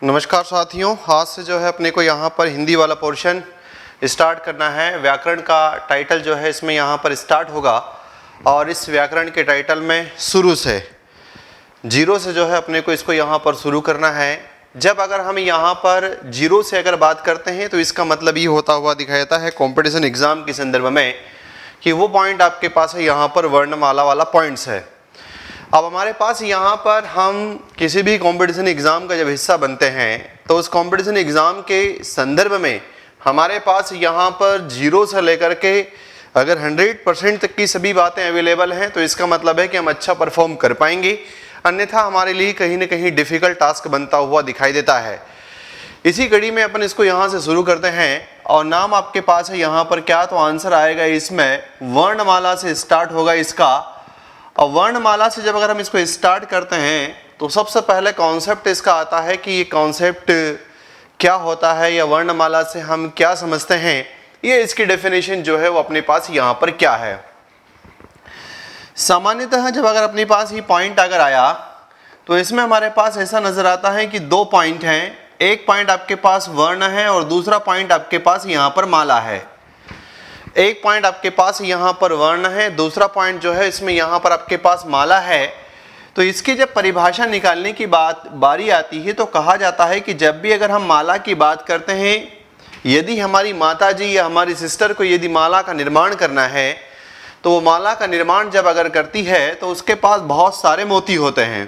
नमस्कार साथियों, आज से जो है अपने को यहाँ पर हिंदी वाला पोर्शन स्टार्ट करना है। व्याकरण का टाइटल जो है इसमें यहाँ पर स्टार्ट होगा और इस व्याकरण के टाइटल में शुरू से जीरो से जो है अपने को इसको यहाँ पर शुरू करना है। जब अगर हम यहाँ पर जीरो से अगर बात करते हैं तो इसका मतलब ये होता हुआ दिखाई देता है कॉम्पिटिशन एग्जाम के संदर्भ में कि वो पॉइंट आपके पास है यहाँ पर वर्णमाला वाला पॉइंट्स है। अब हमारे पास यहाँ पर हम किसी भी कंपटीशन एग्ज़ाम का जब हिस्सा बनते हैं तो उस कंपटीशन एग्ज़ाम के संदर्भ में हमारे पास यहाँ पर जीरो से लेकर के अगर 100% तक की सभी बातें अवेलेबल हैं तो इसका मतलब है कि हम अच्छा परफॉर्म कर पाएंगे, अन्यथा हमारे लिए कहीं ना कहीं डिफ़िकल्ट टास्क बनता हुआ दिखाई देता है। इसी कड़ी में अपन इसको यहाँ से शुरू करते हैं और नाम आपके पास है यहाँ पर क्या, तो आंसर आएगा इसमें वर्णमाला से स्टार्ट होगा इसका। और वर्णमाला से जब अगर हम इसको स्टार्ट करते हैं तो सबसे पहले कॉन्सेप्ट इसका आता है कि ये कॉन्सेप्ट क्या होता है या वर्णमाला से हम क्या समझते हैं, ये इसकी डेफिनेशन जो है वो अपने पास यहाँ पर क्या है। सामान्यतः जब अगर अपने पास ये पॉइंट अगर आया तो इसमें हमारे पास ऐसा नजर आता है कि दो पॉइंट हैं, एक पॉइंट आपके पास वर्ण है और दूसरा पॉइंट आपके पास यहाँ पर माला है। एक पॉइंट आपके पास यहाँ पर वर्ण है, दूसरा पॉइंट जो है इसमें यहाँ पर आपके पास माला है। तो इसकी जब परिभाषा निकालने की बारी आती है तो कहा जाता है कि जब भी अगर हम माला की बात करते हैं, यदि हमारी माता जी या हमारी सिस्टर को यदि माला का निर्माण करना है तो वो माला का निर्माण जब अगर करती है तो उसके पास बहुत सारे मोती होते हैं।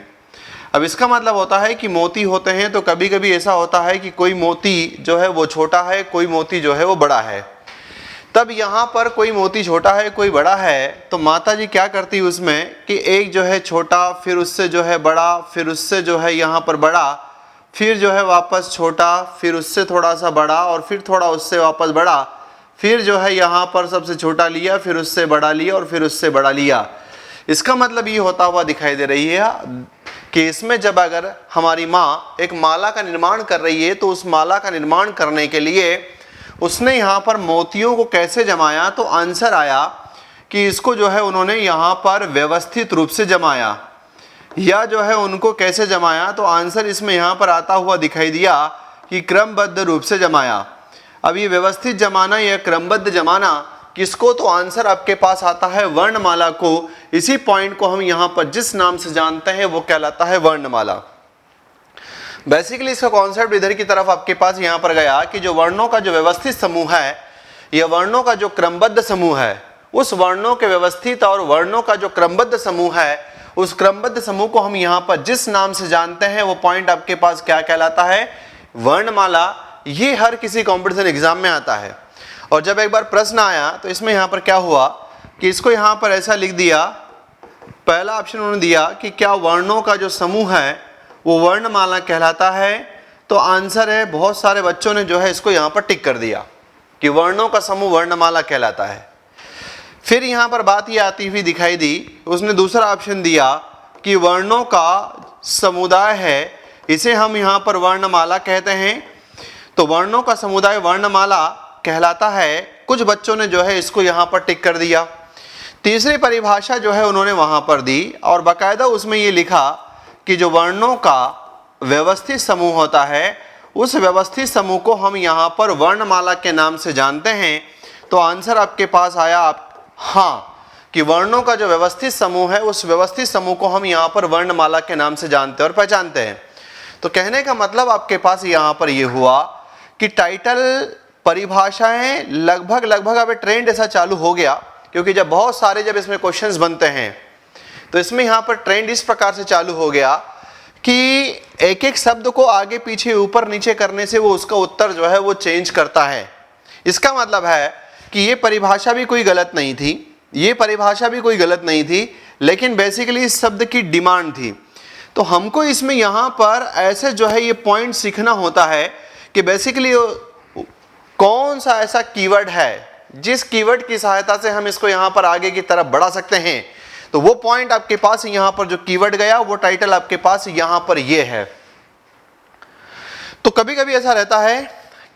अब इसका मतलब होता है कि मोती होते हैं तो कभी कभी ऐसा होता है कि कोई मोती जो है वो छोटा है, कोई मोती जो है वो बड़ा है। तब यहाँ पर कोई मोती छोटा है कोई बड़ा है तो माता जी क्या करती है उसमें कि एक जो है छोटा, फिर उससे जो है बड़ा, फिर उससे जो है यहाँ पर बड़ा, फिर जो है वापस छोटा, फिर उससे थोड़ा सा बड़ा और फिर थोड़ा उससे वापस बड़ा, फिर जो है यहाँ पर सबसे छोटा लिया, फिर उससे बड़ा लिया और फिर उससे बड़ा लिया। इसका मतलब ये होता हुआ दिखाई दे रही है कि इसमें जब अगर हमारी माँ एक माला का निर्माण कर रही है तो उस माला का निर्माण करने के लिए उसने यहाँ पर मोतियों को कैसे जमाया, तो आंसर आया कि इसको जो है उन्होंने यहाँ पर व्यवस्थित रूप से जमाया, या जो है उनको कैसे जमाया, तो आंसर इसमें यहाँ पर आता हुआ दिखाई दिया कि क्रमबद्ध रूप से जमाया। अब ये व्यवस्थित जमाना या क्रमबद्ध जमाना किसको, तो आंसर आपके पास आता है वर्णमाला को। इसी पॉइंट को हम यहाँ पर जिस नाम से जानते हैं वो कहलाता है वर्णमाला। बेसिकली इसका कॉन्सेप्ट इधर की तरफ आपके पास यहाँ पर गया कि जो वर्णों का जो व्यवस्थित समूह है या वर्णों का जो क्रमबद्ध समूह है, उस वर्णों के व्यवस्थित और वर्णों का जो क्रमबद्ध समूह है, उस क्रमबद्ध समूह को हम यहाँ पर जिस नाम से जानते हैं वो पॉइंट आपके पास क्या कहलाता है, वर्णमाला। ये हर किसी कॉम्पिटिशन एग्जाम में आता है। और जब एक बार प्रश्न आया तो इसमें यहाँ पर क्या हुआ कि इसको यहाँ पर ऐसा लिख दिया, पहला ऑप्शन उन्होंने दिया कि क्या वर्णों का जो समूह है वो वर्णमाला कहलाता है, तो आंसर है बहुत सारे बच्चों ने जो है इसको यहाँ पर टिक कर दिया कि वर्णों का समूह वर्णमाला कहलाता है। फिर यहाँ पर बात ये आती हुई दिखाई दी, उसने दूसरा ऑप्शन दिया कि वर्णों का समुदाय है, इसे हम यहाँ पर वर्णमाला कहते हैं, तो वर्णों का समुदाय वर्णमाला कहलाता है। कुछ बच्चों ने जो है इसको यहाँ पर टिक कर दिया। तीसरी परिभाषा जो है उन्होंने वहाँ पर दी और बाकायदा उसमें ये लिखा कि जो वर्णों का व्यवस्थित समूह होता है उस व्यवस्थित समूह को हम यहाँ पर वर्णमाला के नाम से जानते हैं। तो आंसर आपके पास आया हाँ, कि वर्णों का जो व्यवस्थित समूह है उस व्यवस्थित समूह को हम यहाँ पर वर्णमाला के नाम से जानते और पहचानते हैं। तो कहने का मतलब आपके पास यहाँ पर ये हुआ कि टाइटल परिभाषाएं लगभग अब ट्रेंड ऐसा चालू हो गया, क्योंकि जब बहुत सारे जब इसमें क्वेश्चंस बनते हैं तो इसमें यहाँ पर ट्रेंड इस प्रकार से चालू हो गया कि एक एक शब्द को आगे पीछे ऊपर नीचे करने से वो उसका उत्तर जो है वो चेंज करता है। इसका मतलब है कि ये परिभाषा भी कोई गलत नहीं थी, ये परिभाषा भी कोई गलत नहीं थी, लेकिन बेसिकली इस शब्द की डिमांड थी। तो हमको इसमें यहाँ पर ऐसे जो है ये पॉइंट सीखना होता है कि बेसिकली कौन सा ऐसा कीवर्ड है जिस कीवर्ड की सहायता से हम इसको यहाँ पर आगे की तरफ बढ़ा सकते हैं। तो वो पॉइंट आपके पास यहाँ पर जो कीवर्ड गया वो टाइटल आपके पास यहाँ पर ये है। तो कभी कभी ऐसा रहता है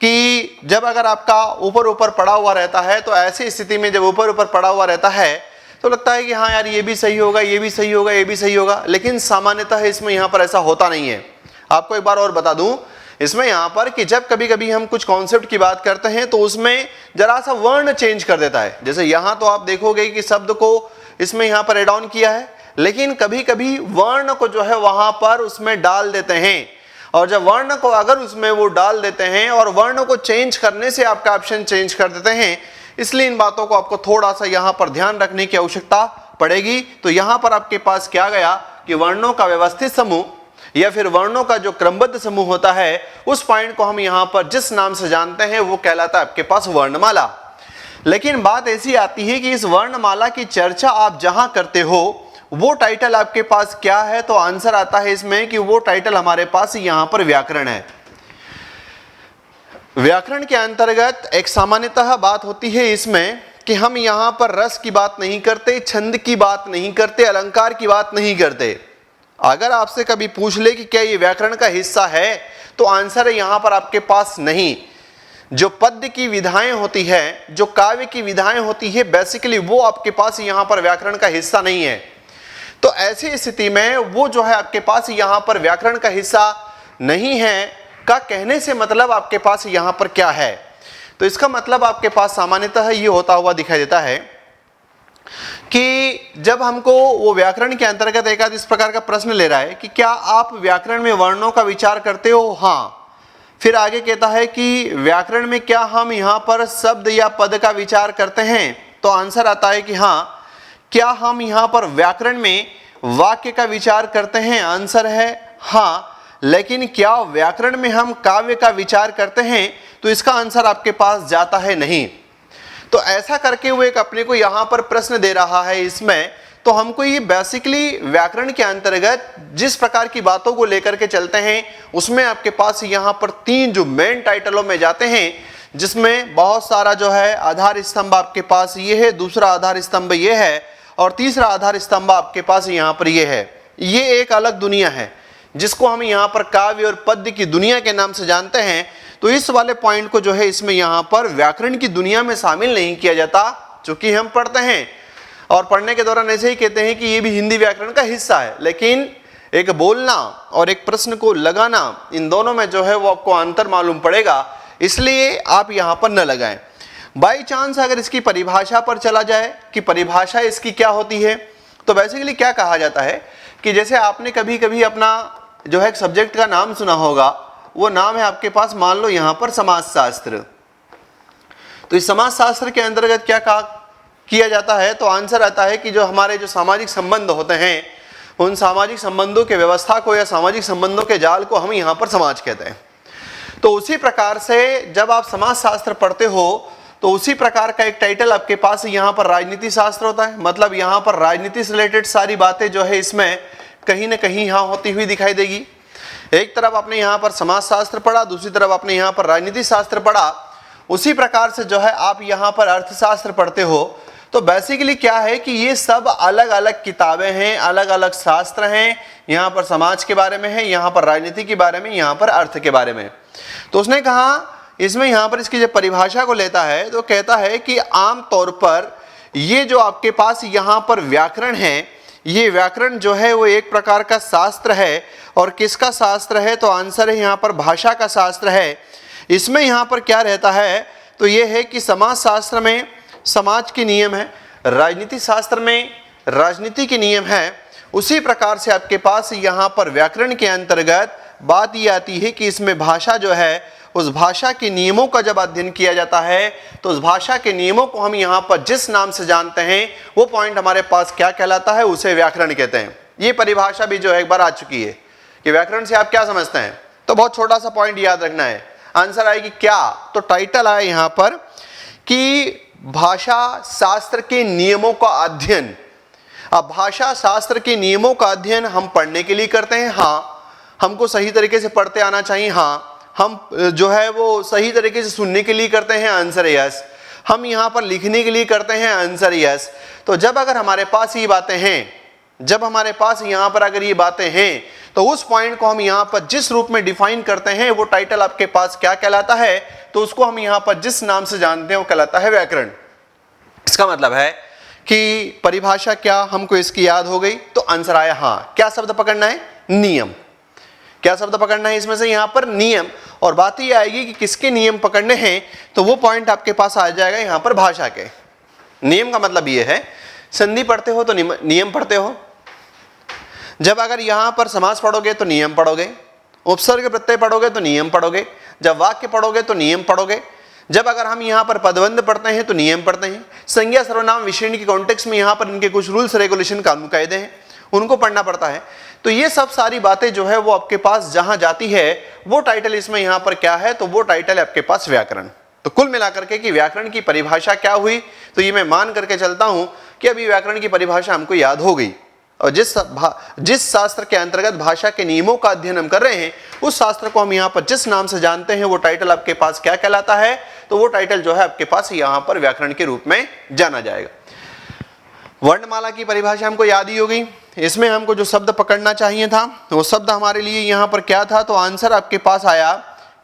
कि जब अगर आपका ऊपर ऊपर पड़ा हुआ रहता है तो ऐसी स्थिति में जब ऊपर ऊपर पड़ा हुआ रहता है तो लगता है कि हाँ यार ये भी सही होगा, ये भी सही होगा, ये भी सही होगा, लेकिन सामान्यतः इसमें यहाँ पर ऐसा होता नहीं है। आपको एक बार और बता दूं, इसमें यहाँ पर कि जब कभी कभी हम कुछ कॉन्सेप्ट की बात करते हैं तो उसमें जरा सा वर्ण चेंज कर देता है। जैसे यहाँ तो आप देखोगे कि शब्द को इसमें यहाँ पर एड ऑन किया है, लेकिन कभी कभी वर्ण को जो है वहां पर उसमें डाल देते हैं, और जब वर्ण को अगर उसमें वो डाल देते हैं और वर्ण को चेंज करने से आपका ऑप्शन चेंज कर देते हैं, इसलिए इन बातों को आपको थोड़ा सा यहाँ पर ध्यान रखने की आवश्यकता पड़ेगी। तो यहाँ पर आपके पास क्या गया कि वर्णों का व्यवस्थित समूह या फिर वर्णों का जो क्रमबद्ध समूह होता है, उस पॉइंट को हम यहाँ पर जिस नाम से जानते हैं वो कहलाता है आपके पास वर्णमाला। लेकिन बात ऐसी आती है कि इस वर्णमाला की चर्चा आप जहां करते हो वो टाइटल आपके पास क्या है, तो आंसर आता है इसमें कि वो टाइटल हमारे पास यहां पर व्याकरण है। व्याकरण के अंतर्गत एक सामान्यतः बात होती है इसमें कि हम यहां पर रस की बात नहीं करते, छंद की बात नहीं करते, अलंकार की बात नहीं करते। अगर आपसे कभी पूछ ले कि क्या ये व्याकरण का हिस्सा है, तो आंसर है यहां पर आपके पास नहीं। जो पद्य की विधाएं होती है, जो काव्य की विधाएं होती है, बेसिकली वो आपके पास यहां पर व्याकरण का हिस्सा नहीं है। तो ऐसी स्थिति में वो जो है आपके पास यहां पर व्याकरण का हिस्सा नहीं है का कहने से मतलब आपके पास यहां पर क्या है, तो इसका मतलब आपके पास सामान्यतः ये होता हुआ दिखाई देता है कि जब हमको वो व्याकरण के अंतर्गत एक आध इस प्रकार का प्रश्न ले रहा है कि क्या आप व्याकरण में वर्णों का विचार करते हो, हाँ। फिर आगे कहता है कि व्याकरण में क्या हम यहाँ पर शब्द या पद का विचार करते हैं, तो आंसर आता है कि हाँ। क्या हम यहाँ पर व्याकरण में वाक्य का विचार करते हैं, आंसर है हाँ। लेकिन क्या व्याकरण में हम काव्य का विचार करते हैं, तो इसका आंसर आपके पास जाता है नहीं। तो ऐसा करके वो एक अपने को यहाँ पर प्रश्न दे रहा है इसमें, तो हमको ये बेसिकली व्याकरण के अंतर्गत जिस प्रकार की बातों को लेकर के चलते हैं उसमें आपके पास यहाँ पर 3 जो मेन टाइटलों में जाते हैं, जिसमें बहुत सारा जो है आधार स्तंभ आपके पास ये है, दूसरा आधार स्तंभ ये है, और तीसरा आधार स्तंभ आपके पास यहाँ पर ये है। ये एक अलग दुनिया है जिसको हम यहाँ पर काव्य और पद्य की दुनिया के नाम से जानते हैं। तो इस वाले पॉइंट को जो है इसमें यहाँ पर व्याकरण की दुनिया में शामिल नहीं किया जाता, चूंकि हम पढ़ते हैं और पढ़ने के दौरान ऐसे ही कहते हैं कि ये भी हिंदी व्याकरण का हिस्सा है, लेकिन एक बोलना और एक प्रश्न को लगाना, इन दोनों में जो है वो आपको अंतर मालूम पड़ेगा, इसलिए आप यहाँ पर न लगाएं। बाई चांस अगर इसकी परिभाषा पर चला जाए कि परिभाषा इसकी क्या होती है, तो बेसिकली क्या कहा जाता है कि जैसे आपने कभी कभी अपना जो है एक सब्जेक्ट का नाम सुना होगा, वो नाम है आपके पास मान लो यहाँ पर समाजशास्त्र। तो इस समाजशास्त्र के अंतर्गत क्या किया जाता है, तो आंसर आता है कि जो हमारे जो सामाजिक संबंध होते हैं, उन सामाजिक संबंधों के व्यवस्था को या सामाजिक संबंधों के जाल को हम यहाँ पर समाज कहते हैं। तो उसी प्रकार से जब आप समाजशास्त्र पढ़ते हो तो उसी प्रकार का एक टाइटल आपके पास यहाँ पर राजनीति शास्त्र होता है। मतलब यहाँ पर राजनीति से रिलेटेड सारी बातें जो है इसमें कहीं ना कहीं यहाँ होती हुई दिखाई देगी। एक तरफ आपने यहाँ पर समाजशास्त्र पढ़ा, दूसरी तरफ आपने यहाँ पर राजनीति शास्त्र पढ़ा। उसी प्रकार से जो है आप यहाँ पर अर्थशास्त्र पढ़ते हो। तो बेसिकली क्या है कि ये सब अलग अलग किताबें हैं, अलग अलग शास्त्र हैं। यहाँ पर समाज के बारे में है, यहाँ पर राजनीति के बारे में, यहाँ पर अर्थ के बारे में। तो उसने कहा इसमें यहाँ पर इसकी जब परिभाषा को लेता है तो कहता है कि आम तौर पर ये जो आपके पास यहाँ पर व्याकरण है, ये व्याकरण जो है वो एक प्रकार का शास्त्र है। और किसका शास्त्र है, तो आंसर है यहाँ पर भाषा का शास्त्र है। इसमें यहाँ पर क्या रहता है, तो ये है कि समाज शास्त्र में समाज के नियम है, राजनीति शास्त्र में राजनीति के नियम है। उसी प्रकार से आपके पास यहाँ पर व्याकरण के अंतर्गत बात ये आती है कि इसमें भाषा जो है, उस भाषा के नियमों का जब अध्ययन किया जाता है तो उस भाषा के नियमों को हम यहाँ पर जिस नाम से जानते हैं वो पॉइंट हमारे पास क्या कहलाता है, उसे व्याकरण कहते हैं। ये परिभाषा भी जो है एक बार आ चुकी है कि व्याकरण से आप क्या समझते हैं। तो बहुत छोटा सा पॉइंट याद रखना है, आंसर आएगी क्या, तो टाइटल आया यहाँ पर कि भाषा शास्त्र के नियमों का अध्ययन। अब भाषा शास्त्र के नियमों का अध्ययन हम पढ़ने के लिए करते हैं, हाँ। हमको सही तरीके से पढ़ते आना चाहिए, हाँ। हम जो है वो सही तरीके से सुनने के लिए करते हैं, आंसर यस। हम यहाँ पर लिखने के लिए करते हैं, आंसर यस। तो जब अगर हमारे पास ये बातें हैं, जब हमारे पास यहाँ पर अगर ये बातें हैं, तो उस पॉइंट को हम यहाँ पर जिस रूप में डिफाइन करते हैं वो टाइटल आपके पास क्या कहलाता है, तो उसको हम यहाँ पर जिस नाम से जानते हैं वो कहलाता है व्याकरण। इसका मतलब है कि परिभाषा क्या हमको इसकी याद हो गई, तो आंसर आया हाँ। क्या शब्द पकड़ना है, नियम। क्या शब्द पकड़ना है इसमें से, यहाँ पर नियम। और बात ये आएगी कि किसके नियम पकड़ने हैं, तो वो पॉइंट आपके पास आ जाएगा यहाँ पर भाषा के नियम का मतलब ये है, संधि पढ़ते हो तो नियम पढ़ते हो, जब अगर यहाँ पर समास पढ़ोगे तो नियम पढ़ोगे, उपसर्ग प्रत्यय पढ़ोगे तो नियम पढ़ोगे, जब वाक्य पढ़ोगे तो नियम पढ़ोगे, जब अगर हम यहाँ पर पदबंध पढ़ते हैं तो नियम पढ़ते हैं, संज्ञा सर्वनाम विशेषण की कॉन्टेक्स्ट में यहाँ पर इनके कुछ रूल्स रेगुलेशन कानून कायदे हैं, उनको पढ़ना पड़ता है। तो ये सब सारी बातें जो है वो आपके पास जहां जाती है वो टाइटल इसमें यहाँ पर क्या है, तो वो टाइटल है आपके पास व्याकरण। तो कुल मिलाकर के कि व्याकरण की परिभाषा क्या हुई, तो ये मैं मान करके चलता हूं कि अभी व्याकरण की परिभाषा हमको याद हो गई, और जिस शास्त्र के अंतर्गत भाषा के नियमों का अध्ययन हम कर रहे हैं उस शास्त्र को हम यहाँ पर जिस नाम से जानते हैं वो टाइटल आपके पास क्या कहलाता है, तो वो टाइटल जो है आपके पास यहाँ पर व्याकरण के रूप में जाना जाएगा। वर्णमाला की परिभाषा हमको याद ही हो गई, इसमें हमको जो शब्द पकड़ना चाहिए था वो शब्द हमारे लिए यहाँ पर क्या था, तो आंसर आपके पास आया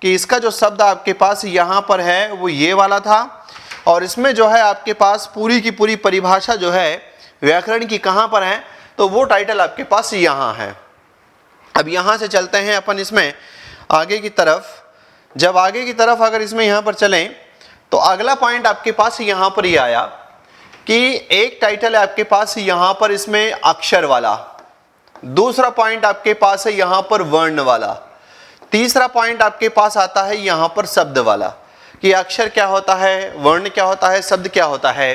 कि इसका जो शब्द आपके पास यहाँ पर है वो ये वाला था, और इसमें जो है आपके पास पूरी की पूरी परिभाषा जो है व्याकरण की कहाँ पर है, तो वो टाइटल आपके पास यहाँ है। अब यहाँ से चलते हैं अपन इसमें आगे की तरफ। जब आगे की तरफ अगर इसमें यहाँ पर चलें तो अगला पॉइंट आपके पास यहाँ पर ही आया कि एक टाइटल है आपके पास यहाँ पर इसमें अक्षर वाला, दूसरा पॉइंट आपके पास है यहाँ पर वर्ण वाला, तीसरा पॉइंट आपके पास आता है यहाँ पर शब्द वाला, कि अक्षर क्या होता है, वर्ण क्या होता है, शब्द क्या होता है।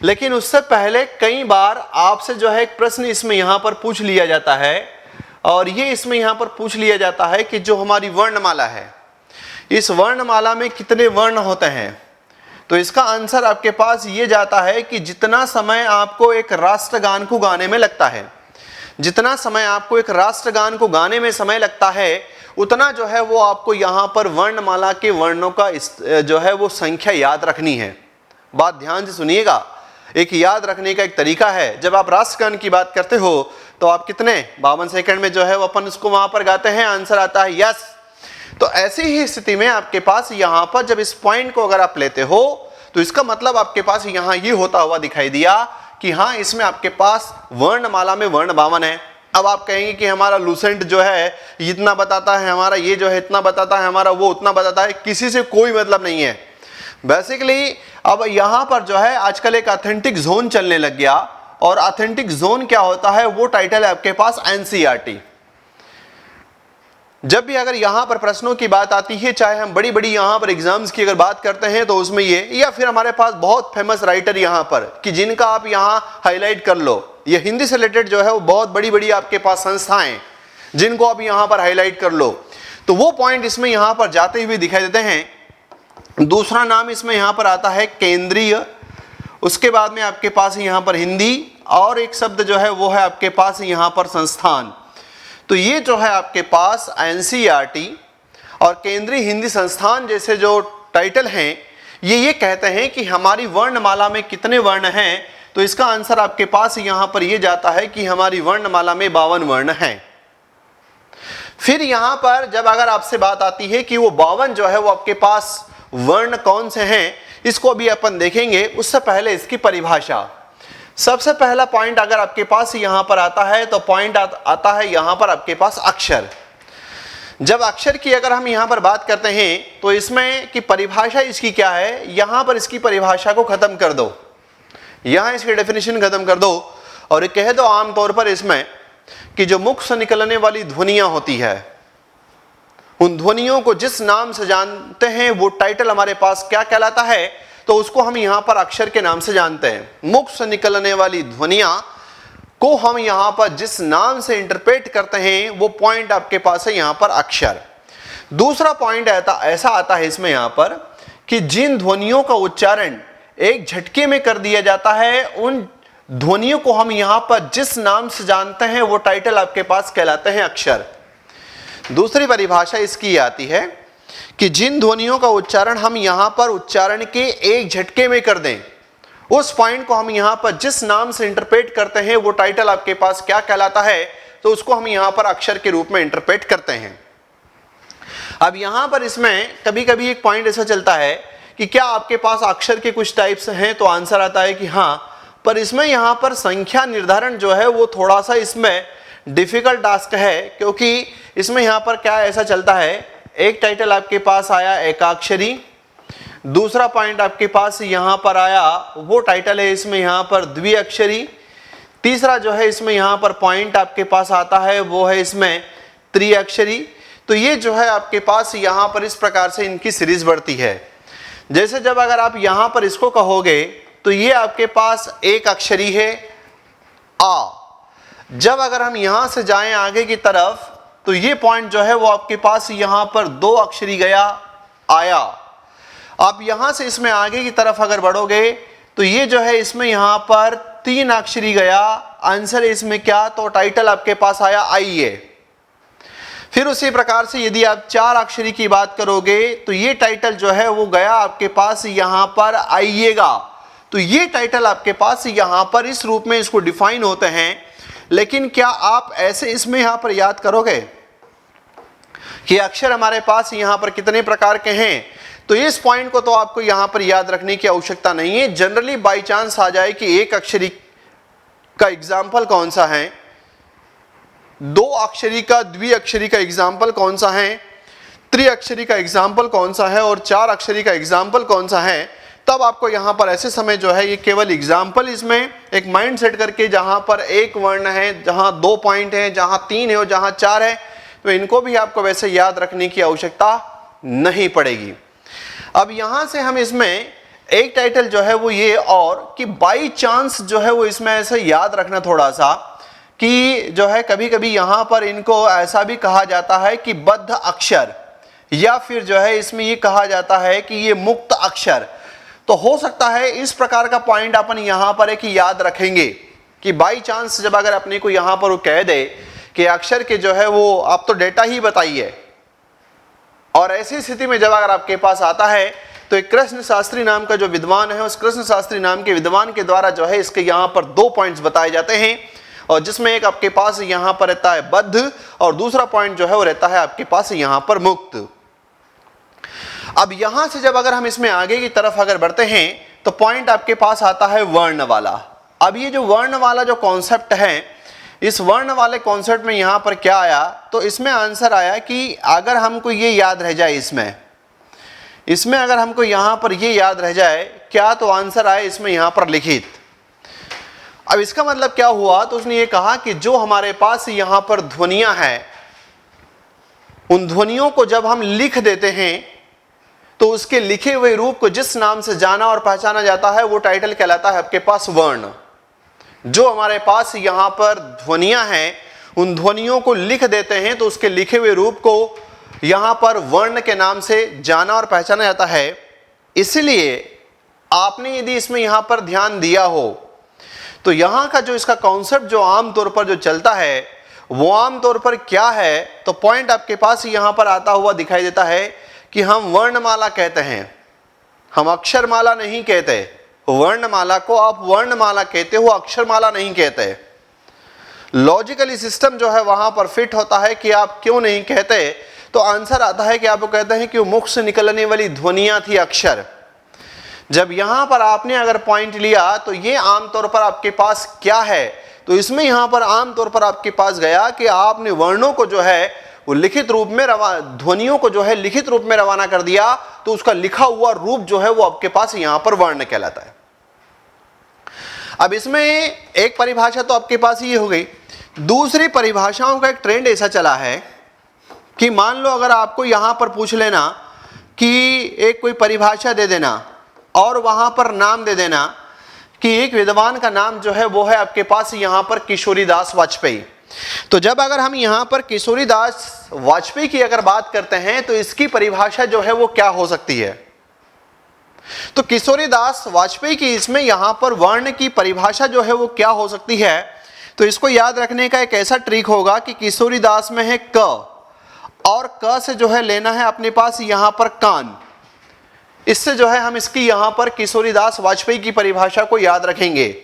लेकिन उससे पहले कई बार आपसे जो है एक प्रश्न इसमें यहाँ पर पूछ लिया जाता है, और ये इसमें यहाँ पर पूछ लिया जाता है कि जो हमारी वर्णमाला है, इस वर्णमाला में कितने वर्ण होते हैं। तो इसका आंसर आपके पास ये जाता है कि जितना समय आपको एक राष्ट्रगान को गाने में लगता है, जितना समय आपको एक राष्ट्रगान को गाने में समय लगता है, उतना जो है वो आपको यहाँ पर वर्णमाला के वर्णों का जो है वो संख्या याद रखनी है। बात ध्यान से सुनिएगा, एक याद रखने का एक तरीका है। जब आप राष्ट्रगान की बात करते हो तो आप कितने 52 सेकंड में जो है वो अपन उसको वहां पर गाते हैं, आंसर आता है यस। तो ऐसी ही स्थिति में आपके पास यहाँ पर जब इस पॉइंट को अगर आप लेते हो तो इसका मतलब आपके पास यहाँ ये होता हुआ दिखाई दिया कि हाँ इसमें आपके पास वर्णमाला में वर्ण 52 है। अब आप कहेंगे कि हमारा लूसेंट जो है इतना बताता है, हमारा ये जो है इतना बताता है, हमारा वो उतना बताता है, किसी से कोई मतलब नहीं है। बेसिकली अब यहाँ पर जो है आजकल एक ऑथेंटिक जोन चलने लग गया, और ऑथेंटिक जोन क्या होता है, वो टाइटल है आपके पास एनसीईआरटी। जब भी अगर यहाँ पर प्रश्नों की बात आती है, चाहे हम बड़ी बड़ी यहाँ पर एग्जाम्स की अगर बात करते हैं तो उसमें ये, या फिर हमारे पास बहुत फेमस राइटर यहाँ पर कि जिनका आप यहाँ हाईलाइट कर लो, ये हिंदी से रिलेटेड जो है वो बहुत बड़ी बड़ी आपके पास संस्थाएं जिनको आप यहाँ पर हाईलाइट कर लो, तो वो पॉइंट इसमें यहाँ पर जाते हुए दिखाई देते हैं। दूसरा नाम इसमें यहाँ पर आता है केंद्रीय, उसके बाद में आपके पास यहाँ पर हिंदी, और एक शब्द जो है वो है आपके पास यहाँ पर संस्थान। तो ये जो है आपके पास एनसीईआरटी और केंद्रीय हिंदी संस्थान जैसे जो टाइटल हैं, ये कहते हैं कि हमारी वर्णमाला में कितने वर्ण हैं। तो इसका आंसर आपके पास यहाँ पर ये जाता है कि हमारी वर्णमाला में 52 वर्ण हैं। फिर यहाँ पर जब अगर आपसे बात आती है कि वो 52 जो है वो आपके पास वर्ण कौन से हैं, इसको अभी अपन देखेंगे। उससे पहले इसकी परिभाषा, सबसे पहला पॉइंट अगर आपके पास यहाँ पर आता है तो पॉइंट आता है यहाँ पर आपके पास अक्षर। जब अक्षर की अगर हम यहाँ पर बात करते हैं तो इसमें की परिभाषा इसकी क्या है, यहाँ पर इसकी परिभाषा को खत्म कर दो, यहाँ इसकी डेफिनेशन खत्म कर दो और कह दो आमतौर पर इसमें कि जो मुख से निकलने वाली ध्वनियां होती है, उन ध्वनियों को जिस नाम से जानते हैं वो टाइटल हमारे पास क्या कहलाता है, तो उसको हम यहाँ पर अक्षर के नाम से जानते हैं। मुख से निकलने वाली ध्वनियां को हम यहाँ पर जिस नाम से इंटरप्रेट करते हैं वो पॉइंट आपके पास है यहाँ पर अक्षर। दूसरा पॉइंट ऐसा आता है इसमें यहाँ पर कि जिन ध्वनियों का उच्चारण एक झटके में कर दिया जाता है, उन ध्वनियों को हम यहाँ पर जिस नाम से जानते हैं वो टाइटल आपके पास कहलाते हैं अक्षर। दूसरी परिभाषा इसकी आती है कि जिन ध्वनियों का उच्चारण हम यहाँ पर उच्चारण के एक झटके में कर दें, उस पॉइंट को हम यहाँ पर जिस नाम से इंटरप्रेट करते हैं वो टाइटल आपके पास क्या कहलाता है, तो उसको हम यहाँ पर अक्षर के रूप में इंटरप्रेट करते हैं। अब यहाँ पर इसमें कभी कभी एक पॉइंट ऐसा चलता है कि क्या आपके पास अक्षर के कुछ टाइप्स हैं, तो आंसर आता है कि हाँ, पर इसमें यहाँ पर संख्या निर्धारण जो है वो थोड़ा सा इसमें डिफिकल्ट टास्क है, क्योंकि इसमें यहाँ पर क्या ऐसा चलता है एक टाइटल आपके पास आया एकाक्षरी, दूसरा पॉइंट आपके पास यहां पर आया वो टाइटल है इसमें यहां पर द्विअक्षरी, तीसरा जो है इसमें यहां पर पॉइंट आपके पास आता है वो है इसमें त्रिअक्षरी। तो ये जो है आपके पास यहां पर इस प्रकार से इनकी सीरीज बढ़ती है। जैसे जब अगर आप यहां पर इसको कहोगे तो ये आपके पास एक अक्षरी है आ, जब अगर हम यहां से जाएं आगे की तरफ तो ये पॉइंट जो है वो आपके पास यहां पर दो अक्षरी गया आया। आप यहां से इसमें आगे की तरफ अगर बढ़ोगे तो ये जो है इसमें यहां पर तीन अक्षरी गया, आंसर इसमें क्या, तो टाइटल आपके पास आया आइए। फिर उसी प्रकार से यदि आप चार अक्षरी की बात करोगे तो ये टाइटल जो है वो गया आपके पास यहां पर आइएगा। तो ये टाइटल आपके पास यहां पर इस रूप में इसको डिफाइन होते हैं। लेकिन क्या आप ऐसे इसमें यहां पर याद करोगे कि अक्षर हमारे पास यहां पर कितने प्रकार के हैं, तो इस पॉइंट को तो आपको यहां पर याद रखने की आवश्यकता नहीं है। जनरली बाय चांस आ जाए कि एक अक्षरी का एग्जाम्पल कौन सा है, दो अक्षरी का द्विअक्षरी का एग्जाम्पल कौन सा है, त्रिअक्षरी का एग्जाम्पल कौन सा है और चार अक्षरी का एग्जाम्पल कौन सा है, तब आपको यहां पर ऐसे समय जो है ये केवल एग्जाम्पल इसमें एक माइंड सेट करके जहां पर एक वर्ण है, जहां दो पॉइंट है, जहां तीन है और जहां चार है, तो इनको भी आपको वैसे याद रखने की आवश्यकता नहीं पड़ेगी। अब यहां से हम इसमें एक टाइटल जो है वो ये और कि बाई चांस जो है वो इसमें ऐसे याद रखना थोड़ा सा कि जो है कभी कभी यहां पर इनको ऐसा भी कहा जाता है कि बद्ध अक्षर, या फिर जो है इसमें ये कहा जाता है कि ये मुक्त अक्षर। तो हो सकता है इस प्रकार का पॉइंट अपन यहां पर एक याद रखेंगे कि बाई चांस जब अगर अपने को यहां पर वो कह दे कि अक्षर के जो है वो आप तो डेटा ही बताइए, और ऐसी स्थिति में जब अगर आपके पास आता है तो एक कृष्ण शास्त्री नाम का जो विद्वान है, उस कृष्ण शास्त्री नाम के विद्वान के द्वारा जो है इसके यहां पर दो पॉइंट्स बताए जाते हैं, और जिसमें एक आपके पास यहां पर रहता है बद्ध और दूसरा पॉइंट जो है वो रहता है आपके पास यहां पर मुक्त। अब यहां से जब अगर हम इसमें आगे की तरफ अगर बढ़ते हैं तो पॉइंट आपके पास आता है वर्ण वाला। अब ये जो वर्ण वाला जो कॉन्सेप्ट है, इस वर्ण वाले कॉन्सेप्ट में यहां पर क्या आया, तो इसमें आंसर आया कि अगर हमको ये याद रह जाए, इसमें अगर हमको यहां पर ये याद रह जाए क्या, तो आंसर आए इसमें यहां पर लिखित। अब इसका मतलब क्या हुआ, तो उसने ये कहा कि जो हमारे पास यहां पर ध्वनियां हैं, उन ध्वनियों को जब हम लिख देते हैं तो उसके लिखे हुए रूप को जिस नाम से जाना और पहचाना जाता है वो टाइटल कहलाता है आपके पास वर्ण। जो हमारे पास यहां पर ध्वनियां हैं, उन ध्वनियों को लिख देते हैं तो उसके लिखे हुए रूप को यहां पर वर्ण के नाम से जाना और पहचाना जाता है। इसलिए आपने यदि इसमें यहां पर ध्यान दिया हो तो यहां का जो इसका कॉन्सेप्ट जो आमतौर पर जो चलता है वो आमतौर पर क्या है, तो पॉइंट आपके पास यहां पर आता हुआ दिखाई देता है कि हम वर्णमाला कहते हैं, हम अक्षरमाला नहीं कहते। वर्णमाला को आप वर्णमाला कहते हो, अक्षरमाला नहीं कहते। लॉजिकली सिस्टम जो है वहां पर फिट होता है कि आप क्यों नहीं कहते, तो आंसर आता है कि आप कहते हैं कि वो मुख से निकलने वाली ध्वनियां थी अक्षर। जब यहां पर आपने अगर पॉइंट लिया तो ये आमतौर पर आपके पास क्या है, तो इसमें यहां पर आमतौर पर आपके पास गया कि आपने वर्णों को जो है वो लिखित रूप में ध्वनियों को जो है लिखित रूप में रवाना कर दिया, तो उसका लिखा हुआ रूप जो है वो आपके पास यहां पर वर्ण कहलाता है। अब इसमें एक परिभाषा तो आपके पास ये हो गई। दूसरी परिभाषाओं का एक ट्रेंड ऐसा चला है कि मान लो अगर आपको यहां पर पूछ लेना कि एक कोई परिभाषा दे देना और वहां पर नाम दे देना कि एक विद्वान का नाम जो है वो है आपके पास यहां पर किशोरीदास वाजपेयी। तो जब अगर हम यहां पर किशोरीदास वाजपेयी की अगर बात करते हैं तो इसकी परिभाषा जो है वो क्या हो सकती है, तो किशोरीदास वाजपेयी की इसमें यहां पर वर्ण की परिभाषा जो है वो क्या हो सकती है। तो इसको याद रखने का एक ऐसा ट्रिक होगा कि किशोरीदास में है क, और क से जो है लेना है अपने पास यहां पर कान। इससे जो है हम इसकी यहां पर किशोरीदास वाजपेयी की परिभाषा को याद रखेंगे।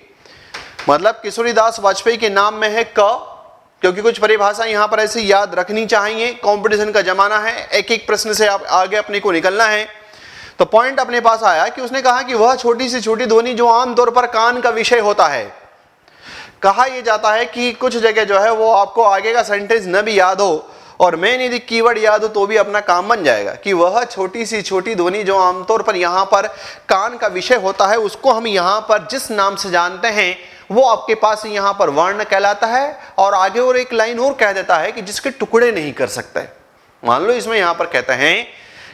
मतलब किशोरीदास वाजपेयी के नाम में है क, क्योंकि कुछ परिभाषा यहां पर ऐसे याद रखनी चाहिए। कंपटीशन का जमाना है, एक एक प्रश्न से आप आगे अपने को निकलना है। तो पॉइंट अपने पास आया कि उसने कहा कि वह छोटी से छोटी ध्वनि जो आमतौर पर कान का विषय होता है। कहा यह जाता है कि कुछ जगह जो है वो आपको आगे का सेंटेंस न भी याद हो, और मेन यदि कीवर्ड याद हो तो भी अपना काम बन जाएगा कि वह छोटी सी छोटी ध्वनि जो आमतौर पर यहाँ पर कान का विषय होता है उसको हम यहाँ पर जिस नाम से जानते हैं वो आपके पास यहाँ पर वर्ण कहलाता है। और आगे और एक लाइन और कह देता है कि जिसके टुकड़े नहीं कर सकते। मान लो इसमें यहाँ पर कहते हैं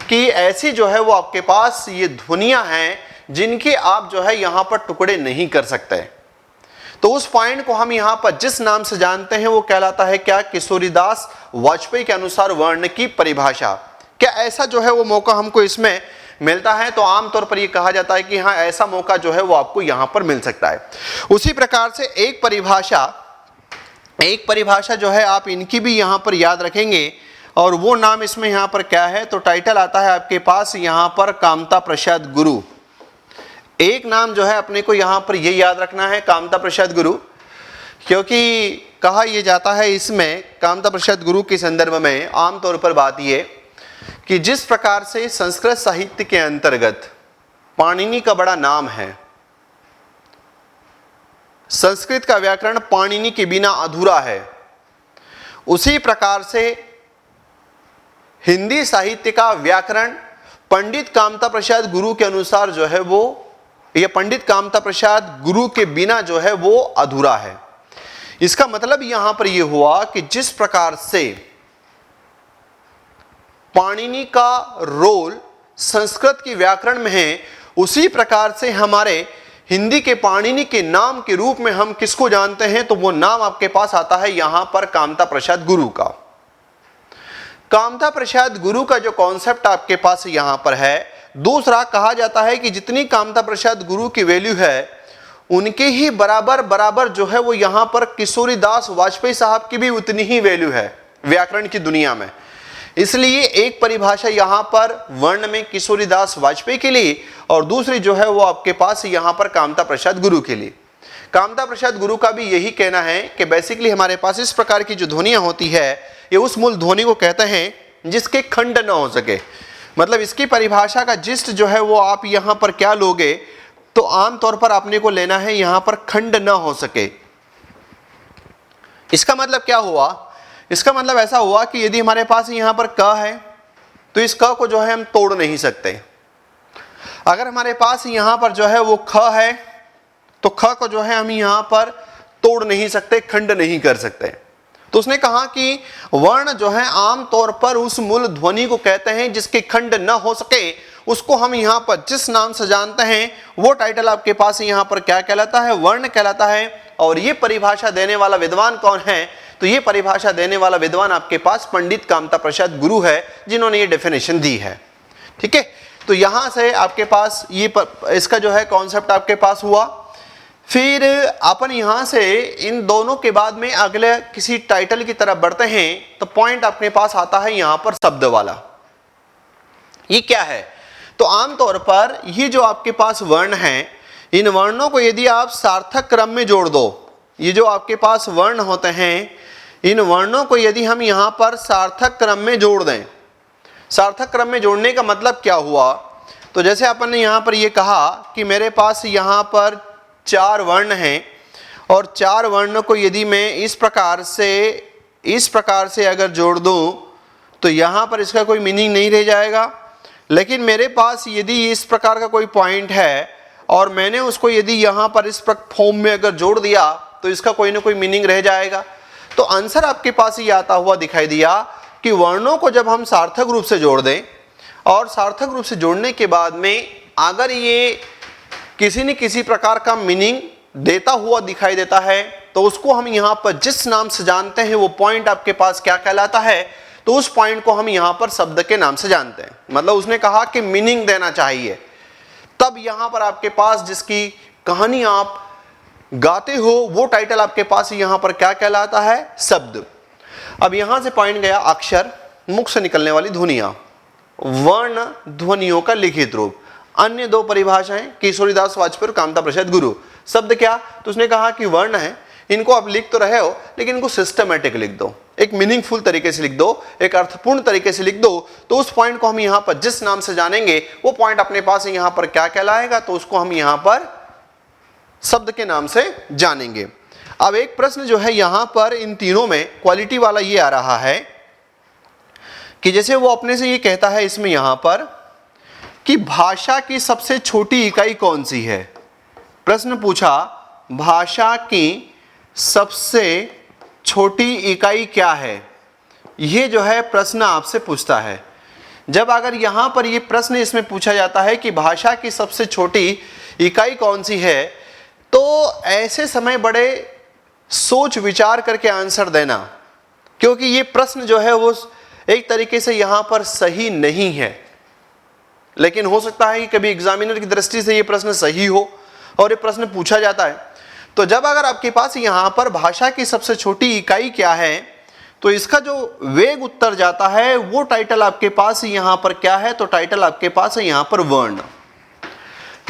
कि ऐसी जो है वो आपके पास ये ध्वनियां हैं जिनके आप जो है यहाँ पर टुकड़े नहीं कर सकते। तो उस पॉइंट को हम यहाँ पर जिस नाम से जानते हैं वो कहलाता है क्या? किशोरीदास वाजपेयी के अनुसार वर्ण की परिभाषा। क्या ऐसा जो है वो मौका हमको इसमें मिलता है? तो आमतौर पर ये कहा जाता है कि हाँ ऐसा मौका जो है वो आपको यहाँ पर मिल सकता है। उसी प्रकार से एक परिभाषा जो है आप इनकी भी यहाँ पर याद रखेंगे और वो नाम इसमें यहाँ पर क्या है? तो टाइटल आता है आपके पास यहाँ पर कामता प्रसाद गुरु। एक नाम जो है अपने को यहाँ पर ये याद रखना है, कामता प्रसाद गुरु, क्योंकि कहा यह जाता है इसमें कामता प्रसाद गुरु के संदर्भ में आमतौर पर बात ये कि जिस प्रकार से संस्कृत साहित्य के अंतर्गत पाणिनि का बड़ा नाम है, संस्कृत का व्याकरण पाणिनि के बिना अधूरा है, उसी प्रकार से हिंदी साहित्य का व्याकरण पंडित कामता प्रसाद गुरु के अनुसार जो है वो, या पंडित कामता प्रसाद गुरु के बिना जो है वो अधूरा है। इसका मतलब यहां पर यह हुआ कि जिस प्रकार से पाणिनि का रोल संस्कृत की व्याकरण में है, उसी प्रकार से हमारे हिंदी के पाणिनि के नाम के रूप में हम किसको जानते हैं? तो वो नाम आपके पास आता है यहां पर कामता प्रसाद गुरु का। कामता प्रसाद गुरु का जो कॉन्सेप्ट आपके पास यहां पर है, दूसरा कहा जाता है कि जितनी कामता प्रसाद गुरु की वैल्यू है उनके ही बराबर जो है वो यहाँ पर किशोरीदास वाजपेयी साहब की भी उतनी ही वैल्यू है व्याकरण की दुनिया में। इसलिए एक परिभाषा यहाँ पर वर्ण में किशोरीदास वाजपेयी के लिए और दूसरी जो है वो आपके पास यहाँ पर कामता प्रसाद गुरु के लिए। कामता प्रसाद गुरु का भी यही कहना है कि बेसिकली हमारे पास इस प्रकार की जो ध्वनियाँ होती है ये उस मूल ध्वनि को कहते हैं जिसके खंड न हो सके। मतलब इसकी परिभाषा का जिस्ट जो है वो आप यहाँ पर क्या लोगे? तो आमतौर पर आपने को लेना है यहाँ पर खंड न हो सके। इसका मतलब क्या हुआ? इसका मतलब ऐसा हुआ कि यदि हमारे पास यहाँ पर क है तो इस क को जो है हम तोड़ नहीं सकते। अगर हमारे पास यहाँ पर जो है वो ख है तो ख को जो है हम यहाँ पर तोड़ नहीं सकते, खंड नहीं कर सकते। तो उसने कहा कि वर्ण जो है आमतौर पर उस मूल ध्वनि को कहते हैं जिसके खंड न हो सके, उसको हम यहाँ पर जिस नाम से जानते हैं वो टाइटल आपके पास यहाँ पर क्या कहलाता है? वर्ण कहलाता है। और ये परिभाषा देने वाला विद्वान कौन है? तो ये परिभाषा देने वाला विद्वान आपके पास पंडित कामता प्रसाद गुरु है, जिन्होंने ये डेफिनेशन दी है। ठीक है, तो यहां से आपके पास ये इसका जो है कॉन्सेप्ट आपके पास हुआ। फिर अपन यहां से इन दोनों के बाद में अगले किसी टाइटल की तरफ बढ़ते हैं तो पॉइंट आपके पास आता है यहां पर शब्द वाला। ये क्या है? तो आमतौर पर ये जो आपके पास वर्ण हैं, इन वर्णों को यदि आप सार्थक क्रम में जोड़ दो, ये जो आपके पास वर्ण होते हैं इन वर्णों को यदि हम यहाँ पर सार्थक क्रम में जोड़ दें, सार्थक क्रम में जोड़ने का मतलब क्या हुआ? तो जैसे अपन ने यहाँ पर ये कहा कि मेरे पास यहाँ पर 4 वर्ण हैं और 4 वर्ण को यदि मैं इस प्रकार से अगर जोड़ दूं तो यहाँ पर इसका कोई मीनिंग नहीं रह जाएगा। लेकिन मेरे पास यदि इस प्रकार का कोई पॉइंट है और मैंने उसको यदि यहाँ पर इस फॉर्म में अगर जोड़ दिया तो इसका कोई ना कोई मीनिंग रह जाएगा। तो आंसर आपके पास ये आता हुआ दिखाई दिया कि वर्णों को जब हम सार्थक रूप से जोड़ दें और सार्थक रूप से जोड़ने के बाद में अगर ये किसी न किसी प्रकार का मीनिंग देता हुआ दिखाई देता है तो उसको हम यहाँ पर जिस नाम से जानते हैं वो पॉइंट आपके पास क्या कहलाता है? तो उस पॉइंट को हम यहाँ पर शब्द के नाम से जानते हैं। मतलब उसने कहा कि मीनिंग देना चाहिए, तब यहाँ पर आपके पास जिसकी कहानी आप गाते हो वो टाइटल आपके पास यहाँ पर क्या कहलाता है? शब्द। अब यहाँ से पॉइंट गया अक्षर, मुख से निकलने वाली ध्वनियाँ, वर्ण ध्वनियों का लिखित रूप। अन्य 2 परिभाषाएं किशोरीदास वाजपेयी और कामता प्रसाद गुरु। शब्द क्या? तो उसने कहा कि वर्ण है, इनको आप लिख तो रहे हो लेकिन इनको सिस्टमेटिक लिख दो, एक मीनिंगफुल तरीके से लिख दो, एक अर्थपूर्ण तरीके से लिख दो। तो उस पॉइंट को हम यहाँ पर जिस नाम से जानेंगे वो पॉइंट अपने पास यहाँ पर क्या कहलाएगा? तो उसको हम यहाँ पर शब्द के नाम से जानेंगे। अब एक प्रश्न जो है यहाँ पर इन तीनों में क्वालिटी वाला ये आ रहा है कि जैसे वो अपने से ये कहता है इसमें यहां पर कि भाषा की सबसे छोटी इकाई कौन सी है। प्रश्न पूछा भाषा की सबसे छोटी इकाई क्या है, ये जो है प्रश्न आपसे पूछता है। जब अगर यहां पर ये प्रश्न इसमें पूछा जाता है कि भाषा की सबसे छोटी इकाई कौन सी है, तो ऐसे समय बड़े सोच विचार करके आंसर देना, क्योंकि ये प्रश्न जो है वो एक तरीके से यहां पर सही नहीं है। लेकिन हो सकता है कि कभी एग्जामिनर की दृष्टि से ये प्रश्न सही हो और ये प्रश्न पूछा जाता है। तो जब अगर आपके पास यहां पर भाषा की सबसे छोटी इकाई क्या है, तो इसका जो वेग उत्तर जाता है वो टाइटल आपके पास यहां पर क्या है, तो टाइटल आपके पास है यहां पर वर्ण।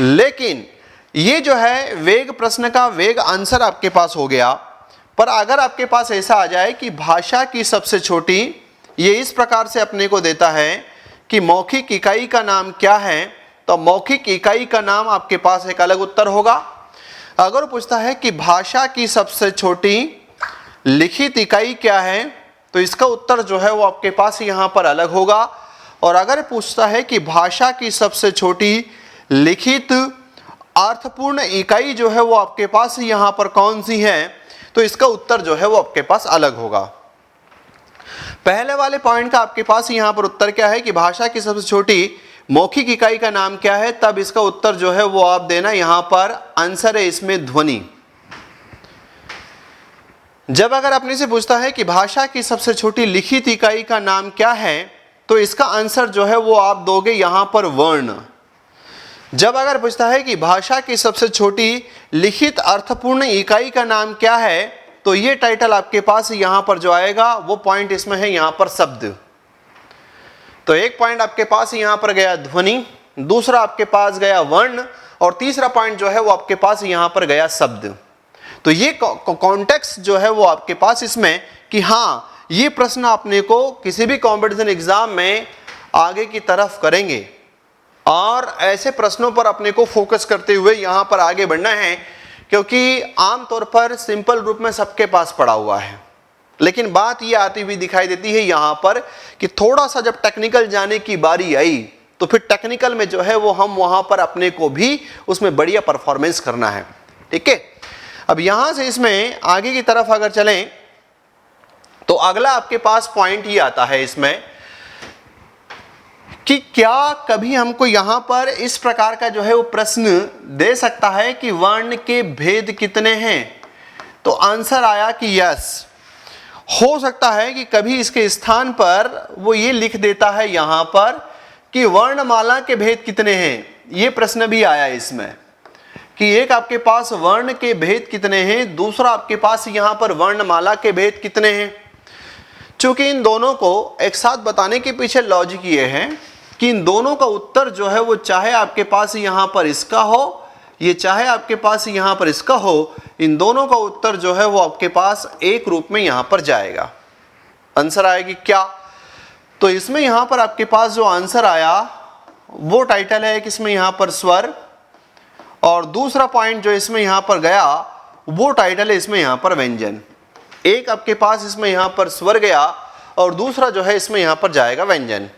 लेकिन ये जो है वेग प्रश्न का वेग आंसर आपके पास हो गया। पर अगर आपके पास ऐसा आ जाए कि भाषा की सबसे छोटी, ये इस प्रकार से अपने को देता है कि मौखिक इकाई का नाम क्या है, तो मौखिक इकाई का नाम आपके पास एक अलग उत्तर होगा। अगर पूछता है कि भाषा की सबसे छोटी लिखित इकाई क्या है, तो इसका उत्तर जो है वो आपके पास यहां पर अलग होगा। और अगर पूछता है कि भाषा की सबसे छोटी लिखित अर्थपूर्ण इकाई जो है वो आपके पास यहां पर कौन सी है, तो इसका उत्तर जो है वो आपके पास अलग होगा। पहले वाले पॉइंट का आपके पास यहां पर उत्तर क्या है कि भाषा की सबसे छोटी मौखिक इकाई का नाम क्या है, तब इसका उत्तर जो है वो आप देना यहां पर आंसर है इसमें ध्वनि। जब अगर अपने से पूछता है कि भाषा की सबसे छोटी लिखित इकाई का नाम क्या है, तो इसका आंसर जो है वो आप दोगे यहां पर वर्ण। जब अगर पूछता है कि भाषा की सबसे छोटी लिखित अर्थपूर्ण इकाई का नाम क्या है, तो ये टाइटल आपके पास यहां पर जो आएगा वो पॉइंट इसमें है यहां पर शब्द। तो एक पॉइंट आपके पास यहां पर गया ध्वनि, दूसरा आपके पास गया वर्ण, और तीसरा पॉइंट जो है वो आपके पास यहां पर गया शब्द। तो ये कॉन्टेक्स्ट जो है वो आपके पास इसमें कि हाँ ये प्रश्न अपने को किसी भी कॉम्पिटिशन एग्जाम में आगे की तरफ करेंगे, और ऐसे प्रश्नों पर अपने को फोकस करते हुए यहां पर आगे बढ़ना है, क्योंकि आमतौर पर सिंपल रूप में सबके पास पड़ा हुआ है। लेकिन बात ये आती हुई दिखाई देती है यहां पर कि थोड़ा सा जब टेक्निकल जाने की बारी आई, तो फिर टेक्निकल में जो है वो हम वहां पर अपने को भी उसमें बढ़िया परफॉर्मेंस करना है। ठीक है, अब यहां से इसमें आगे की तरफ अगर चलें, तो अगला आपके पास पॉइंट ये आता है इसमें कि क्या कभी हमको यहां पर इस प्रकार का जो है वो प्रश्न दे सकता है कि वर्ण के भेद कितने हैं, तो आंसर आया कि यस। हो सकता है कि कभी इसके स्थान पर वो ये लिख देता है यहां पर कि वर्णमाला के भेद कितने हैं, ये प्रश्न भी आया इसमें कि एक आपके पास वर्ण के भेद कितने हैं, दूसरा आपके पास यहां पर वर्णमाला के भेद कितने हैं। चूंकि इन दोनों को एक साथ बताने के पीछे लॉजिक ये है कि इन दोनों का उत्तर जो है वो चाहे आपके पास यहां पर इसका हो, ये चाहे आपके पास यहां पर इसका हो, इन दोनों का उत्तर जो है वो आपके पास एक रूप में यहां पर जाएगा। आंसर आएगी क्या, तो इसमें यहां पर आपके पास जो आंसर आया वो टाइटल है कि इसमें यहां पर स्वर, और दूसरा पॉइंट जो इसमें यहां पर गया वो टाइटल है इसमें यहां पर व्यंजन। एक आपके पास इसमें यहां पर स्वर गया और दूसरा जो है इसमें यहां पर जाएगा व्यंजन।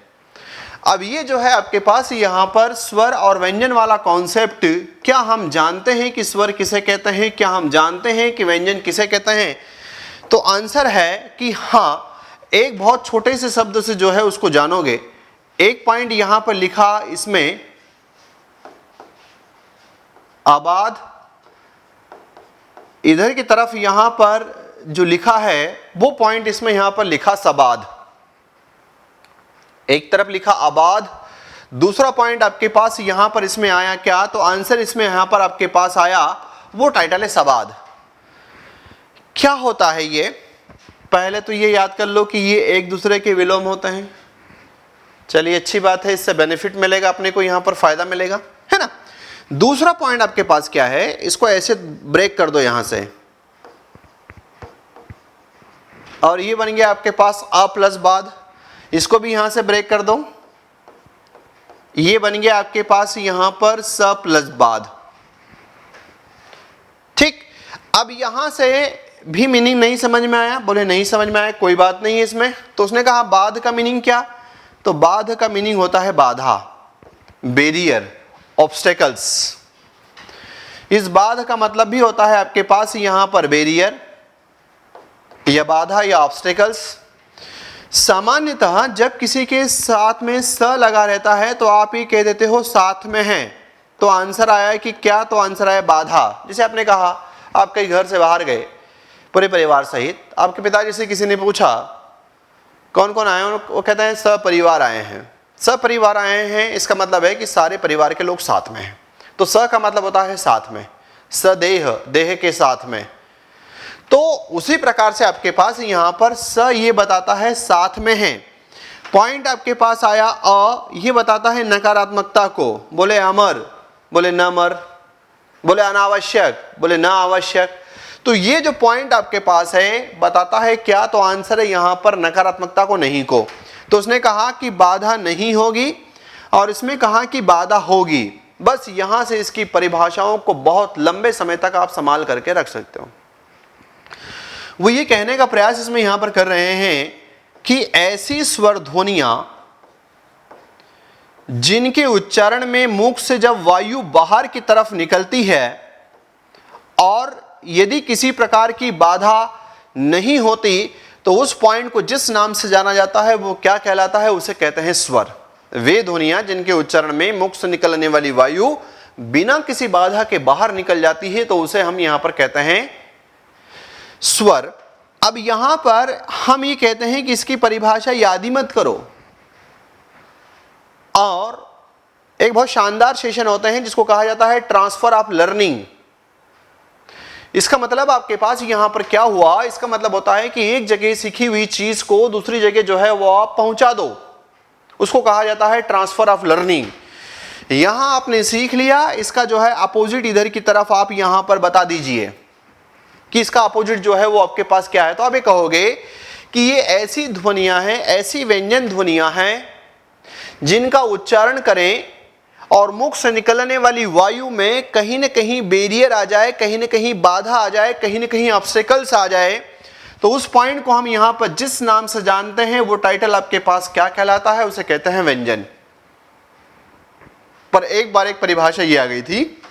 अब ये जो है आपके पास यहां पर स्वर और व्यंजन वाला कॉन्सेप्ट, क्या हम जानते हैं कि स्वर किसे कहते हैं, क्या हम जानते हैं कि व्यंजन किसे कहते हैं, तो आंसर है कि हाँ, एक बहुत छोटे से शब्द से जो है उसको जानोगे। एक पॉइंट यहां पर लिखा इसमें आबाद, इधर की तरफ यहां पर जो लिखा है वो पॉइंट इसमें यहां पर लिखा सबाद। एक तरफ लिखा आबाद, दूसरा पॉइंट आपके पास यहां पर इसमें आया क्या, तो आंसर इसमें यहां पर आपके पास आया वो टाइटल है सबाद। क्या होता है ये, पहले तो ये याद कर लो कि ये एक दूसरे के विलोम होते हैं। चलिए अच्छी बात है, इससे बेनिफिट मिलेगा अपने को, यहां पर फायदा मिलेगा, है ना। दूसरा पॉइंट आपके पास क्या है, इसको ऐसे ब्रेक कर दो यहां से, और ये बन गया आपके पास अ प्लस बाद, इसको भी यहां से ब्रेक कर दो, ये बन गया आपके पास यहां पर स प्लस बाद। ठीक, अब यहां से भी मीनिंग नहीं समझ में आया, बोले नहीं समझ में आया, कोई बात नहीं है इसमें। तो उसने कहा बाद का मीनिंग क्या, तो बाध का मीनिंग होता है बाधा, बैरियर, ऑब्स्टेकल्स। इस बाध का मतलब भी होता है आपके पास यहां पर बैरियर या बाधा या ऑब्स्टेकल्स। सामान्यतः जब किसी के साथ में स लगा रहता है तो आप ये कह देते हो साथ में है, तो आंसर आया है कि क्या, तो आंसर आया बाधा। जैसे आपने कहा आप कहीं घर से बाहर गए पूरे परिवार सहित, आपके पिताजी से किसी ने पूछा कौन कौन आए हैं, वो कहते हैं सपरिवार आए हैं। सपरिवार आए हैं इसका मतलब है कि सारे परिवार के लोग साथ में हैं। तो स का मतलब होता है साथ में, सदेह, देह के साथ में। तो उसी प्रकार से आपके पास यहां पर स ये बताता है साथ में है। पॉइंट आपके पास आया अ, ये बताता है नकारात्मकता को। बोले अमर, बोले न मर, बोले अनावश्यक, बोले न आवश्यक। तो ये जो पॉइंट आपके पास है बताता है क्या, तो आंसर है यहां पर नकारात्मकता को, नहीं को। तो उसने कहा कि बाधा नहीं होगी और इसमें कहा कि बाधा होगी। बस यहां से इसकी परिभाषाओं को बहुत लंबे समय तक आप संभाल करके रख सकते हो। वो ये कहने का प्रयास इसमें यहां पर कर रहे हैं कि ऐसी स्वर ध्वनियां जिनके उच्चारण में मुख से जब वायु बाहर की तरफ निकलती है और यदि किसी प्रकार की बाधा नहीं होती तो उस पॉइंट को जिस नाम से जाना जाता है वो क्या कहलाता है, उसे कहते हैं स्वर। वे ध्वनियां जिनके उच्चारण में मुख से निकलने वाली वायु बिना किसी बाधा के बाहर निकल जाती है तो उसे हम यहां पर कहते हैं स्वर। अब यहां पर हम ये कहते हैं कि इसकी परिभाषा याद ही मत करो, और एक बहुत शानदार सेशन होते हैं जिसको कहा जाता है ट्रांसफर ऑफ लर्निंग। इसका मतलब आपके पास यहां पर क्या हुआ, इसका मतलब होता है कि एक जगह सीखी हुई चीज को दूसरी जगह जो है वो आप पहुंचा दो, उसको कहा जाता है ट्रांसफर ऑफ लर्निंग। यहां आपने सीख लिया, इसका जो है अपोजिट इधर की तरफ आप यहां पर बता दीजिए कि इसका अपोजिट जो है वो आपके पास क्या है। तो आप ये कहोगे कि ये ऐसी ध्वनियां हैं, ऐसी व्यंजन ध्वनियां हैं जिनका उच्चारण करें और मुख से निकलने वाली वायु में कहीं न कहीं बैरियर आ जाए, कहीं न कहीं बाधा आ जाए, कहीं न कहीं ऑब्स्टेकल्स आ जाए, तो उस पॉइंट को हम यहां पर जिस नाम से जानते हैं वो टाइटल आपके पास क्या कहलाता है, उसे कहते हैं व्यंजन। पर एक बार एक परिभाषा ये आ गई थी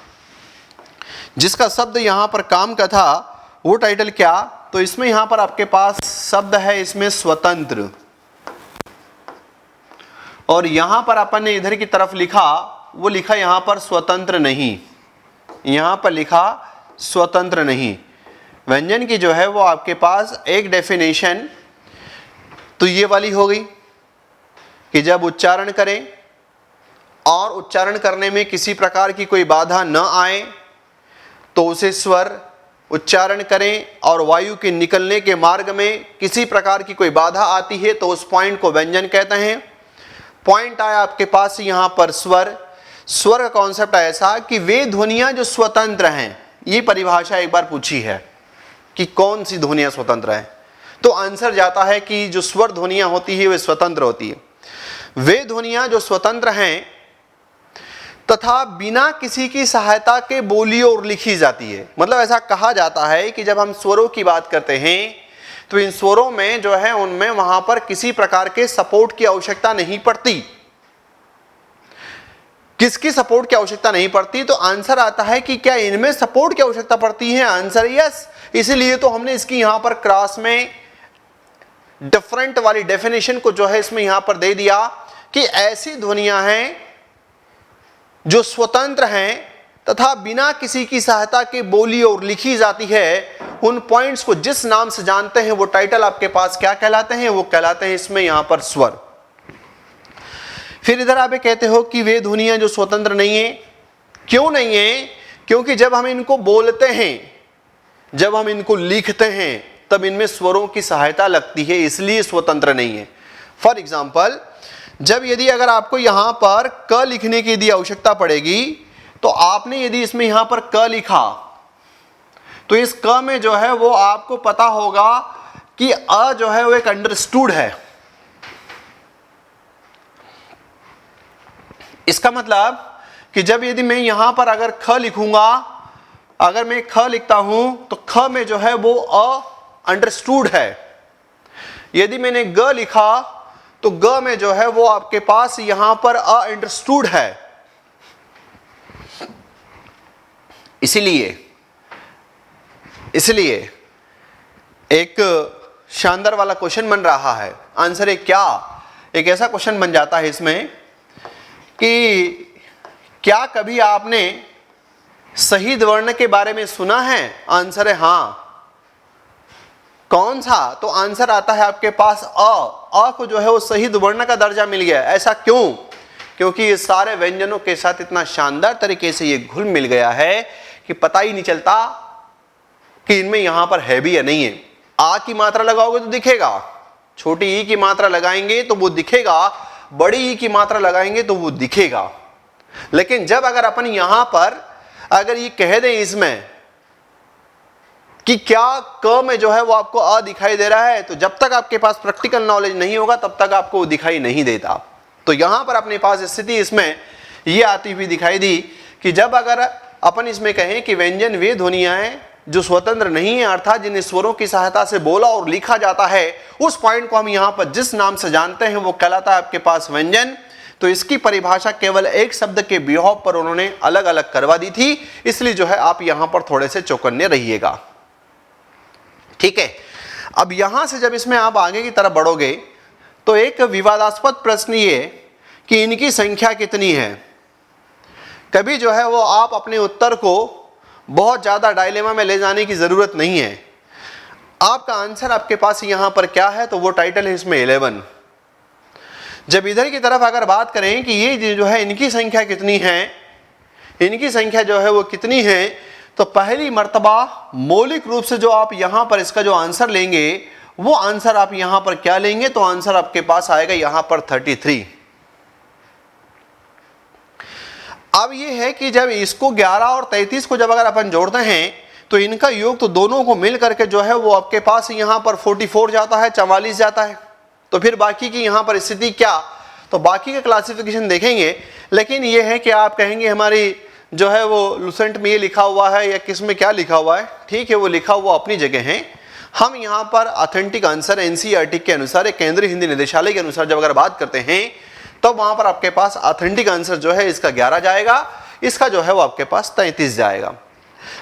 जिसका शब्द यहां पर काम का था, वो टाइटल क्या, तो इसमें यहां पर आपके पास शब्द है इसमें स्वतंत्र, और यहां पर अपन ने इधर की तरफ लिखा, वो लिखा यहां पर स्वतंत्र नहीं, यहां पर लिखा स्वतंत्र नहीं। व्यंजन की जो है वो आपके पास एक डेफिनेशन तो ये वाली हो गई कि जब उच्चारण करें और उच्चारण करने में किसी प्रकार की कोई बाधा न आए तो उसे स्वर, उच्चारण करें और वायु के निकलने के मार्ग में किसी प्रकार की कोई बाधा आती है तो उस पॉइंट को व्यंजन कहते हैं। पॉइंट आया आपके पास यहां पर स्वर। स्वर का कॉन्सेप्ट ऐसा कि वे ध्वनियां जो स्वतंत्र हैं, ये परिभाषा एक बार पूछी है कि कौन सी ध्वनियां स्वतंत्र हैं, तो आंसर जाता है कि जो स्वर ध्वनियां होती है वे स्वतंत्र होती है। वे ध्वनियां जो स्वतंत्र हैं तथा बिना किसी की सहायता के बोली और लिखी जाती है। मतलब ऐसा कहा जाता है कि जब हम स्वरों की बात करते हैं तो इन स्वरों में जो है उनमें वहां पर किसी प्रकार के सपोर्ट की आवश्यकता नहीं पड़ती। किसकी सपोर्ट की आवश्यकता नहीं पड़ती, तो आंसर आता है कि क्या इनमें सपोर्ट की आवश्यकता पड़ती है, आंसर यस। इसीलिए तो हमने इसकी यहां पर क्रॉस में डिफरेंट वाली डेफिनेशन को जो है इसमें यहां पर दे दिया कि ऐसी ध्वनियां हैं जो स्वतंत्र हैं तथा बिना किसी की सहायता के बोली और लिखी जाती है। उन पॉइंट्स को जिस नाम से जानते हैं वो टाइटल आपके पास क्या कहलाते हैं, वो कहलाते हैं इसमें यहां पर स्वर। फिर इधर आप कहते हो कि वे ध्वनियां जो स्वतंत्र नहीं है, क्यों नहीं है, क्योंकि जब हम इनको बोलते हैं, जब हम इनको लिखते हैं तब इनमें स्वरों की सहायता लगती है, इसलिए स्वतंत्र नहीं है। फॉर एग्जाम्पल, जब यदि अगर आपको यहां पर क लिखने की यदि आवश्यकता पड़ेगी तो आपने यदि इसमें यहां पर क लिखा तो इस क में जो है वो आपको पता होगा कि अ जो है वो एक अंडरस्टूड है। इसका मतलब कि जब यदि मैं यहां पर अगर ख लिखूंगा, अगर मैं ख लिखता हूं तो ख में जो है वो अ अंडरस्टूड है। यदि मैंने ग लिखा तो ग में जो है वो आपके पास यहां पर अंडरस्टूड है। इसलिए एक शानदार वाला क्वेश्चन बन रहा है। आंसर है क्या? एक ऐसा क्वेश्चन बन जाता है इसमें कि क्या कभी आपने शहीद वर्ण के बारे में सुना है? आंसर है हाँ। कौन सा? तो आंसर आता है आपके पास अ को जो है वो शहीद वर्ण का दर्जा मिल गया। ऐसा क्यों? क्योंकि ये सारे व्यंजनों के साथ इतना शानदार तरीके से ये घुल मिल गया है कि पता ही नहीं चलता कि इनमें यहां पर है भी या नहीं है। आ की मात्रा लगाओगे तो दिखेगा, छोटी ई की मात्रा लगाएंगे तो वो दिखेगा, बड़ी ई की मात्रा लगाएंगे तो वो दिखेगा। लेकिन जब अगर अपन यहां पर अगर ये कह दें इसमें कि क्या क में जो है वो आपको अ दिखाई दे रहा है, तो जब तक आपके पास प्रैक्टिकल नॉलेज नहीं होगा तब तक आपको वो दिखाई नहीं देता। तो यहां पर अपने पास स्थिति इसमें ये आती हुई दिखाई दी कि जब अगर अपन इसमें कहें कि व्यंजन वे ध्वनियां हैं जो स्वतंत्र नहीं है, अर्थात जिन्हें स्वरों की सहायता से बोला और लिखा जाता है, उस पॉइंट को हम यहां पर जिस नाम से जानते हैं वो कहलाता है आपके पास व्यंजन। तो इसकी परिभाषा केवल एक शब्द के बिहाव पर उन्होंने अलग अलग करवा दी थी, इसलिए जो है आप यहां पर थोड़े से चौकन्ने रहिएगा। ठीक है, अब यहां से जब इसमें आप आगे की तरफ बढ़ोगे तो एक विवादास्पद प्रश्न ये कि इनकी संख्या कितनी है। कभी जो है वो आप अपने उत्तर को बहुत ज्यादा डायलेमा में ले जाने की जरूरत नहीं है। आपका आंसर आपके पास यहां पर क्या है, तो वो टाइटल है इसमें 11। जब इधर की तरफ अगर बात करें कि ये जो है इनकी संख्या कितनी है, इनकी संख्या जो है वो कितनी है, तो पहली मर्तबा मौलिक रूप से जो आप यहां पर इसका जो आंसर लेंगे वो आंसर आप यहां पर क्या लेंगे, तो आंसर आपके पास आएगा यहां पर 33। अब ये है कि जब इसको 11 और 33 को जब अगर अपन जोड़ते हैं तो इनका योग तो दोनों को मिल करके जो है वो आपके पास यहां पर 44 जाता है, 44 जाता है। तो फिर बाकी की यहां पर स्थिति क्या, तो बाकी का क्लासिफिकेशन देखेंगे। लेकिन ये है कि आप कहेंगे हमारी जो है वो लुसेंट में ये लिखा हुआ है या किस में क्या लिखा हुआ है, ठीक है, वो लिखा हुआ अपनी जगह है। हम यहाँ पर ऑथेंटिक आंसर एनसीईआरटी के अनुसार, केंद्रीय हिंदी निदेशालय के अनुसार जब अगर बात करते हैं तो वहां पर आपके पास ऑथेंटिक आंसर जो है इसका 11 जाएगा, इसका जो है वो आपके पास 33 जाएगा।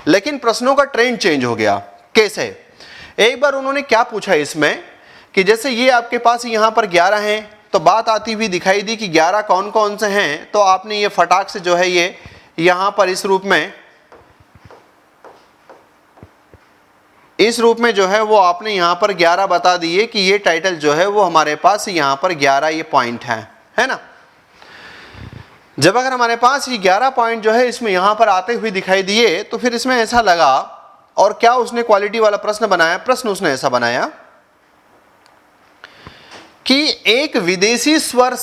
लेकिन प्रश्नों का ट्रेंड चेंज हो गया। कैसे? एक बार उन्होंने क्या पूछा इसमें कि जैसे ये आपके पास यहाँ पर 11 हैं, तो बात आती हुई दिखाई दी कि 11 कौन कौन से हैं, तो आपने ये फटाक से जो है ये यहां पर इस रूप में जो है वो आपने यहां पर 11 बता दिए कि ये टाइटल जो है वो हमारे पास यहां पर 11 ये पॉइंट है ना। जब अगर हमारे पास ये 11 पॉइंट जो है इसमें यहां पर आते हुए दिखाई दिए तो फिर इसमें ऐसा लगा, और क्या उसने क्वालिटी वाला प्रश्न बनाया। प्रश्न उसने ऐसा बनाया कि एक विदेशी स्वर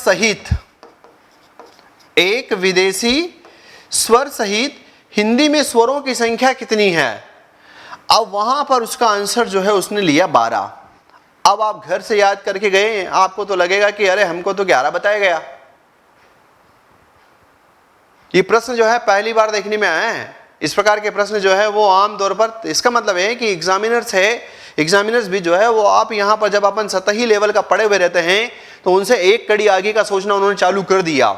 सहित हिंदी में स्वरों की संख्या कितनी है। अब वहां पर उसका आंसर जो है उसने लिया 12। अब आप घर से याद करके गए, आपको तो लगेगा कि अरे हमको तो 11 बताया गया। ये प्रश्न जो है पहली बार देखने में आया है। इस प्रकार के प्रश्न जो है वो आमतौर पर, इसका मतलब है कि एग्जामिनर्स भी जो है वो आप यहां पर जब अपन सतही लेवल का पढ़े हुए रहते हैं तो उनसे एक कड़ी आगे का सोचना उन्होंने चालू कर दिया।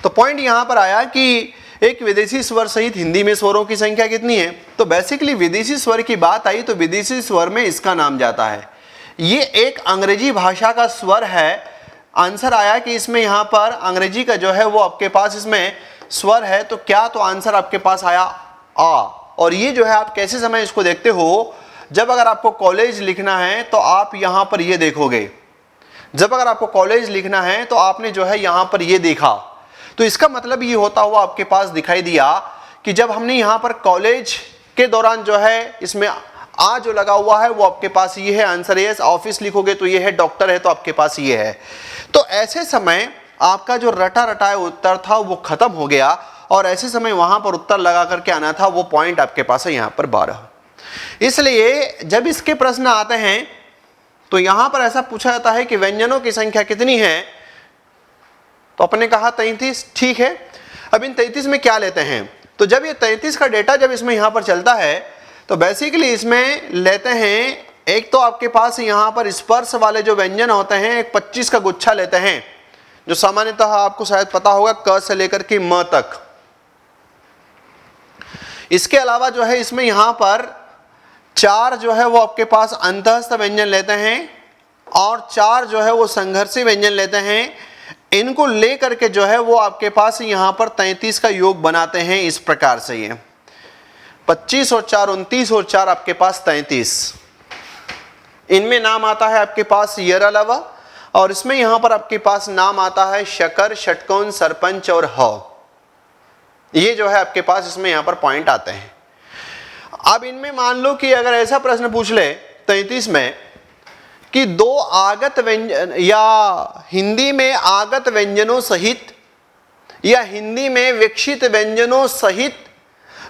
तो पॉइंट यहां पर आया कि एक विदेशी स्वर सहित हिंदी में स्वरों की संख्या कितनी है। तो बेसिकली विदेशी स्वर की बात आई तो विदेशी स्वर में इसका नाम जाता है। ये एक अंग्रेजी भाषा का स्वर है। आंसर आया कि इसमें यहां पर अंग्रेजी का जो है वो आपके पास इसमें स्वर है, तो क्या, तो आंसर आपके पास आया आ। और ये जो है आप कैसे समय इसको देखते हो, जब अगर आपको कॉलेज लिखना है तो आप यहां पर ये देखोगे। जब अगर आपको कॉलेज लिखना है तो आपने जो है यहां पर ये देखा, तो इसका मतलब ये होता हुआ आपके पास दिखाई दिया कि जब हमने यहां पर कॉलेज के दौरान जो है इसमें आ जो लगा हुआ है वो आपके पास ये है, आंसर ये। ऑफिस लिखोगे तो ये है, डॉक्टर है तो आपके पास ये है। तो ऐसे समय आपका जो रटा रटाया उत्तर था वो खत्म हो गया, और ऐसे समय वहां पर उत्तर लगा करके आना था, वो पॉइंट आपके पास है यहां पर 12। इसलिए जब इसके प्रश्न आते हैं तो यहां पर ऐसा पूछा जाता है कि व्यंजनों की संख्या कितनी है, तो अपने कहा 33, ठीक है। अब इन 33 में क्या लेते हैं, तो जब ये 33 का डेटा जब इसमें यहां पर चलता है तो बेसिकली इसमें लेते हैं एक तो आपके पास यहाँ पर स्पर्श वाले जो व्यंजन होते हैं, एक 25 का गुच्छा लेते हैं, जो सामान्यतः आपको शायद पता होगा क से लेकर के म तक। इसके अलावा जो है इसमें यहाँ पर 4 जो है वो आपके पास अंतःस्थ व्यंजन लेते हैं और 4 जो है वो संघर्षी व्यंजन लेते हैं। इनको लेकर के जो है वो आपके पास यहाँ पर 33 का योग बनाते हैं। इस प्रकार से ये 25 और 4 29 और 4 आपके पास 33। इनमें नाम आता है आपके पास यरलव और इसमें यहाँ पर आपके पास नाम आता है शकर, षटकोण, सरपंच और ह। ये जो है आपके पास इसमें यहाँ पर पॉइंट आते हैं। अब इनमें मान लो कि अगर ऐसा प्रश्न पूछ ले 33 में कि 2 आगत व्यंजन या हिंदी में आगत व्यंजनों सहित या हिंदी में विकसित व्यंजनों सहित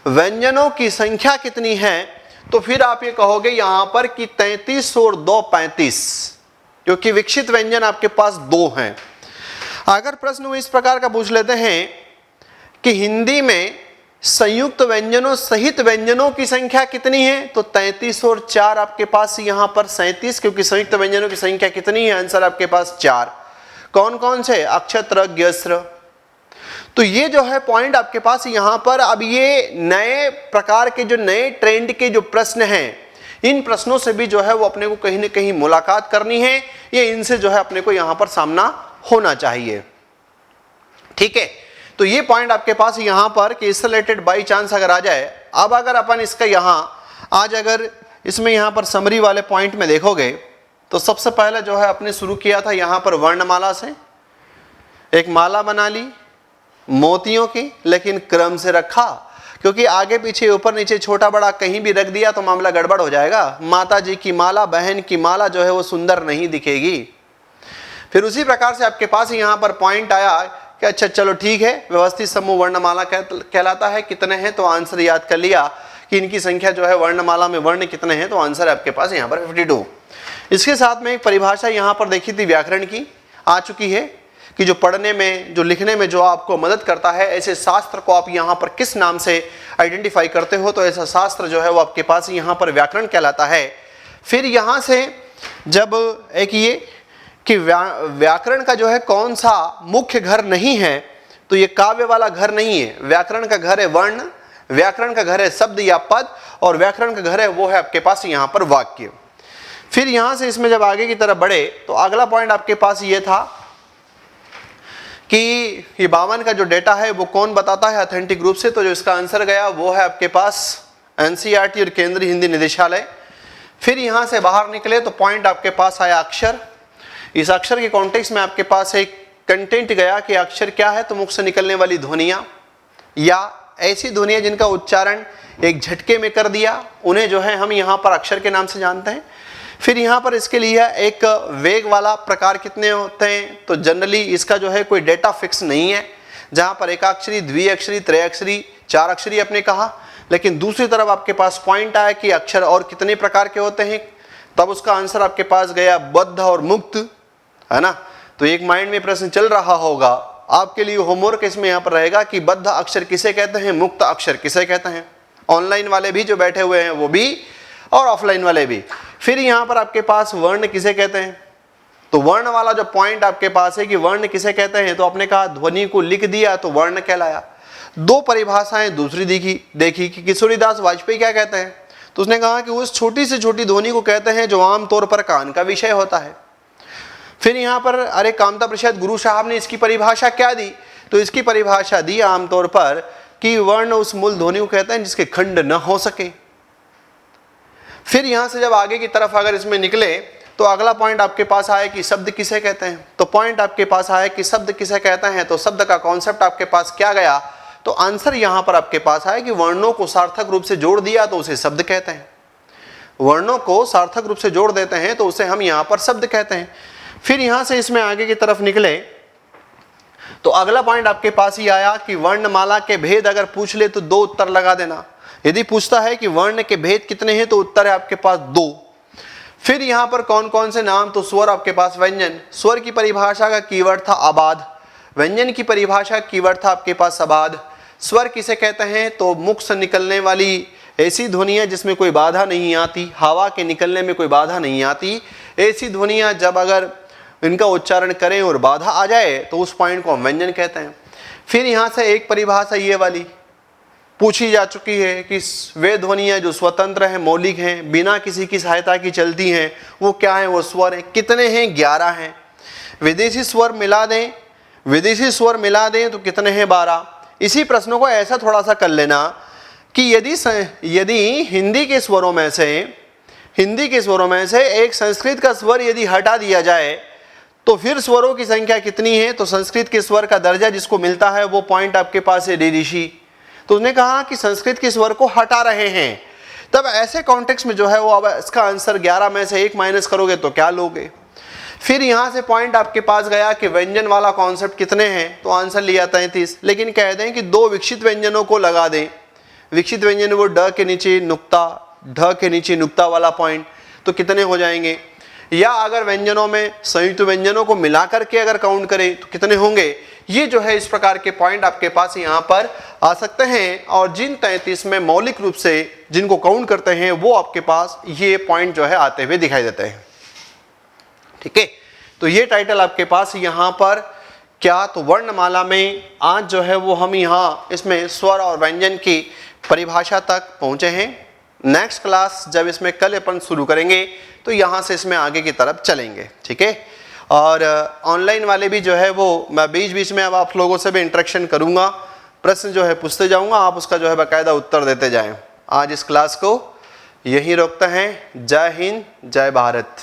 व्यंजनों की संख्या कितनी है, तो फिर आप ये कहोगे यहां पर कि 33 और 2 35, क्योंकि विकसित व्यंजन आपके पास 2 हैं। अगर प्रश्न इस प्रकार का पूछ लेते हैं कि हिंदी में संयुक्त व्यंजनों सहित व्यंजनों की संख्या कितनी है, तो 33 और 4 आपके पास यहां पर 37, क्योंकि संयुक्त व्यंजनों की संख्या कितनी है, आंसर आपके पास 4। कौन कौन से, अक्षत्र, ज्ञस्त्र। तो ये जो है पॉइंट आपके पास यहां पर। अब ये नए प्रकार के जो नए ट्रेंड के जो प्रश्न हैं, इन प्रश्नों से भी जो है वो अपने को कहीं ना कहीं मुलाकात करनी है, ये इनसे जो है अपने को यहां पर सामना होना चाहिए। ठीक है, तो ये पॉइंट आपके पास यहां पर कि इससे रिलेटेड बाई चांस अगर आ जाए। अब अगर अपन इसका यहां आज अगर इसमें यहां पर समरी वाले पॉइंट में देखोगे तो सबसे पहले जो है अपने शुरू किया था यहां पर वर्णमाला से, एक माला बना ली मोतियों की, लेकिन क्रम से रखा, क्योंकि आगे पीछे ऊपर नीचे छोटा बड़ा कहीं भी रख दिया तो मामला गड़बड़ हो जाएगा। माता जी की माला, बहन की माला जो है वो सुंदर नहीं दिखेगी। फिर उसी प्रकार से आपके पास यहां पर पॉइंट आया कि अच्छा चलो ठीक है, व्यवस्थित समूह वर्णमाला कहलाता है। कितने हैं, तो आंसर याद कर लिया कि इनकी संख्या जो है वर्णमाला में वर्ण कितने हैं, तो आंसर आपके पास यहाँ पर 52। इसके साथ में एक परिभाषा यहाँ पर देखी थी व्याकरण की, आ चुकी है कि जो पढ़ने में, जो लिखने में जो आपको मदद करता है, ऐसे शास्त्र को आप यहाँ पर किस नाम से आइडेंटिफाई करते हो, तो ऐसा शास्त्र जो है वो आपके पास यहाँ पर व्याकरण कहलाता है। फिर यहाँ से जब एक ये कि व्याकरण का जो है कौन सा मुख्य घर नहीं है, तो ये काव्य वाला घर नहीं है। व्याकरण का घर है वर्ण, व्याकरण का घर है शब्द या पद, और व्याकरण का घर है वो है आपके पास यहाँ पर वाक्य। फिर यहाँ से इसमें जब आगे की तरफ बढ़े तो अगला पॉइंट आपके पास ये था कि ये 52 का जो डेटा है वो कौन बताता है ऑथेंटिक रूप से, तो जो इसका आंसर गया वो है आपके पास एनसीईआरटी और केंद्रीय हिंदी निदेशालय। फिर यहाँ से बाहर निकले तो पॉइंट आपके पास आया अक्षर। इस अक्षर के कॉन्टेक्स्ट में आपके पास एक कंटेंट गया कि अक्षर क्या है, तो मुख से निकलने वाली ध्वनियां या ऐसी ध्वनियां जिनका उच्चारण एक झटके में कर दिया, उन्हें जो है हम यहाँ पर अक्षर के नाम से जानते हैं। फिर यहाँ पर इसके लिए एक वेग वाला प्रकार कितने होते हैं, तो जनरली इसका जो है कोई डेटा फिक्स नहीं है, जहाँ पर एकाक्षरी, द्विअक्षरी, त्रयाक्षरी, 4 अक्षरी आपने कहा। लेकिन दूसरी तरफ आपके पास पॉइंट आया कि अक्षर और कितने प्रकार के होते हैं, तब उसका आंसर आपके पास गया बद्ध और मुक्त, है ना। तो एक माइंड में प्रश्न चल रहा होगा आपके लिए, होमवर्क इसमें यहाँ पर रहेगा कि बद्ध अक्षर किसे कहते हैं, मुक्त अक्षर किसे कहते हैं। ऑनलाइन वाले भी जो बैठे हुए हैं वो भी, और ऑफलाइन वाले भी। फिर यहाँ पर आपके पास वर्ण किसे कहते हैं, तो वर्ण वाला जो पॉइंट आपके पास है कि वर्ण किसे कहते हैं, तो आपने कहा ध्वनि को लिख दिया तो वर्ण कहलाया। 2 परिभाषाएं दूसरी देखी कि किशोरीदास वाजपेयी क्या कहते हैं, तो उसने कहा कि उस छोटी से छोटी ध्वनि को कहते हैं जो आमतौर पर कान का विषय होता है। फिर यहाँ पर अरे कामता प्रसाद गुरु साहब ने इसकी परिभाषा क्या दी, तो इसकी परिभाषा दी आमतौर पर कि वर्ण उस मूल ध्वनि को कहते हैं जिसके खंड न हो सके। फिर यहाँ से जब आगे की तरफ अगर इसमें निकले तो अगला पॉइंट आपके पास आया कि शब्द किसे कहते हैं, तो पॉइंट आपके पास आया कि शब्द किसे कहते हैं, तो शब्द का कॉन्सेप्ट आपके पास क्या गया, तो आंसर यहाँ पर आपके पास आया कि वर्णों को सार्थक रूप से जोड़ दिया तो उसे शब्द कहते हैं। वर्णों को सार्थक रूप से जोड़ देते हैं तो उसे हम यहाँ पर शब्द कहते हैं। फिर यहाँ से इसमें आगे की तरफ निकले तो अगला पॉइंट आपके पास ही आया कि वर्णमाला के भेद अगर पूछ ले तो 2 उत्तर लगा देना। यदि पूछता है कि वर्ण के भेद कितने हैं तो उत्तर है आपके पास 2। फिर यहाँ पर कौन कौन से नाम, तो स्वर आपके पास व्यंजन, स्वर की परिभाषा का कीवर्ड था आबाद, व्यंजन की परिभाषा कीवर्ड था आपके पास सबाद। स्वर किसे कहते हैं, तो मुख से निकलने वाली ऐसी ध्वनियाँ जिसमें कोई बाधा नहीं आती, हवा के निकलने में कोई बाधा नहीं आती, ऐसी ध्वनियाँ जब अगर इनका उच्चारण करें और बाधा आ जाए तो उस पॉइंट को हम व्यंजन कहते हैं। फिर यहाँ से एक परिभाषा ये वाली पूछी जा चुकी है कि वे ध्वनियाँ जो स्वतंत्र हैं, मौलिक हैं, बिना किसी की सहायता की चलती हैं, वो क्या हैं? वो स्वर हैं। कितने हैं? 11 हैं। विदेशी स्वर मिला दें, विदेशी स्वर मिला दें तो कितने हैं? 12। इसी प्रश्नों को ऐसा थोड़ा सा कर लेना कि यदि हिंदी के स्वरों में से एक संस्कृत का स्वर यदि हटा दिया जाए तो फिर स्वरों की संख्या कितनी है? तो संस्कृत के स्वर का दर्जा जिसको मिलता है वो पॉइंट आपके पास है ऋषि। तो उसने कहा कि संस्कृत के स्वर को हटा रहे हैं, तब ऐसे कॉन्टेक्स्ट में जो है वो अब इसका आंसर 11 में से 1 माइनस करोगे तो क्या लोगे? फिर यहाँ से पॉइंट आपके पास गया कि व्यंजन वाला कॉन्सेप्ट कितने हैं, तो आंसर लिया 33। लेकिन कह दें कि 2 विकसित व्यंजनों को लगा दें। विकसित व्यंजन वो ड के नीचे नुक्ता, ढ के नीचे नुक्ता वाला पॉइंट, तो कितने हो जाएंगे? या अगर व्यंजनों में संयुक्त व्यंजनों को मिला करके अगर काउंट करें तो कितने होंगे? ये जो है इस प्रकार के पॉइंट आपके पास यहाँ पर आ सकते हैं। और जिन 33 में मौलिक रूप से जिनको काउंट करते हैं वो आपके पास ये पॉइंट जो है आते हुए दिखाई देते हैं। ठीक है, तो ये टाइटल आपके पास यहाँ पर क्या, तो वर्णमाला में आज जो है वो हम यहाँ इसमें स्वर और व्यंजन की परिभाषा तक पहुँचे हैं। नेक्स्ट क्लास जब इसमें कल अपन शुरू करेंगे तो यहाँ से इसमें आगे की तरफ चलेंगे। ठीक है, और ऑनलाइन वाले भी जो है वो मैं बीच बीच में अब आप लोगों से भी इंटरेक्शन करूँगा, प्रश्न जो है पूछते जाऊँगा, आप उसका जो है बाकायदा उत्तर देते जाएं। आज इस क्लास को यहीं रोकते हैं। जय हिंद, जय भारत।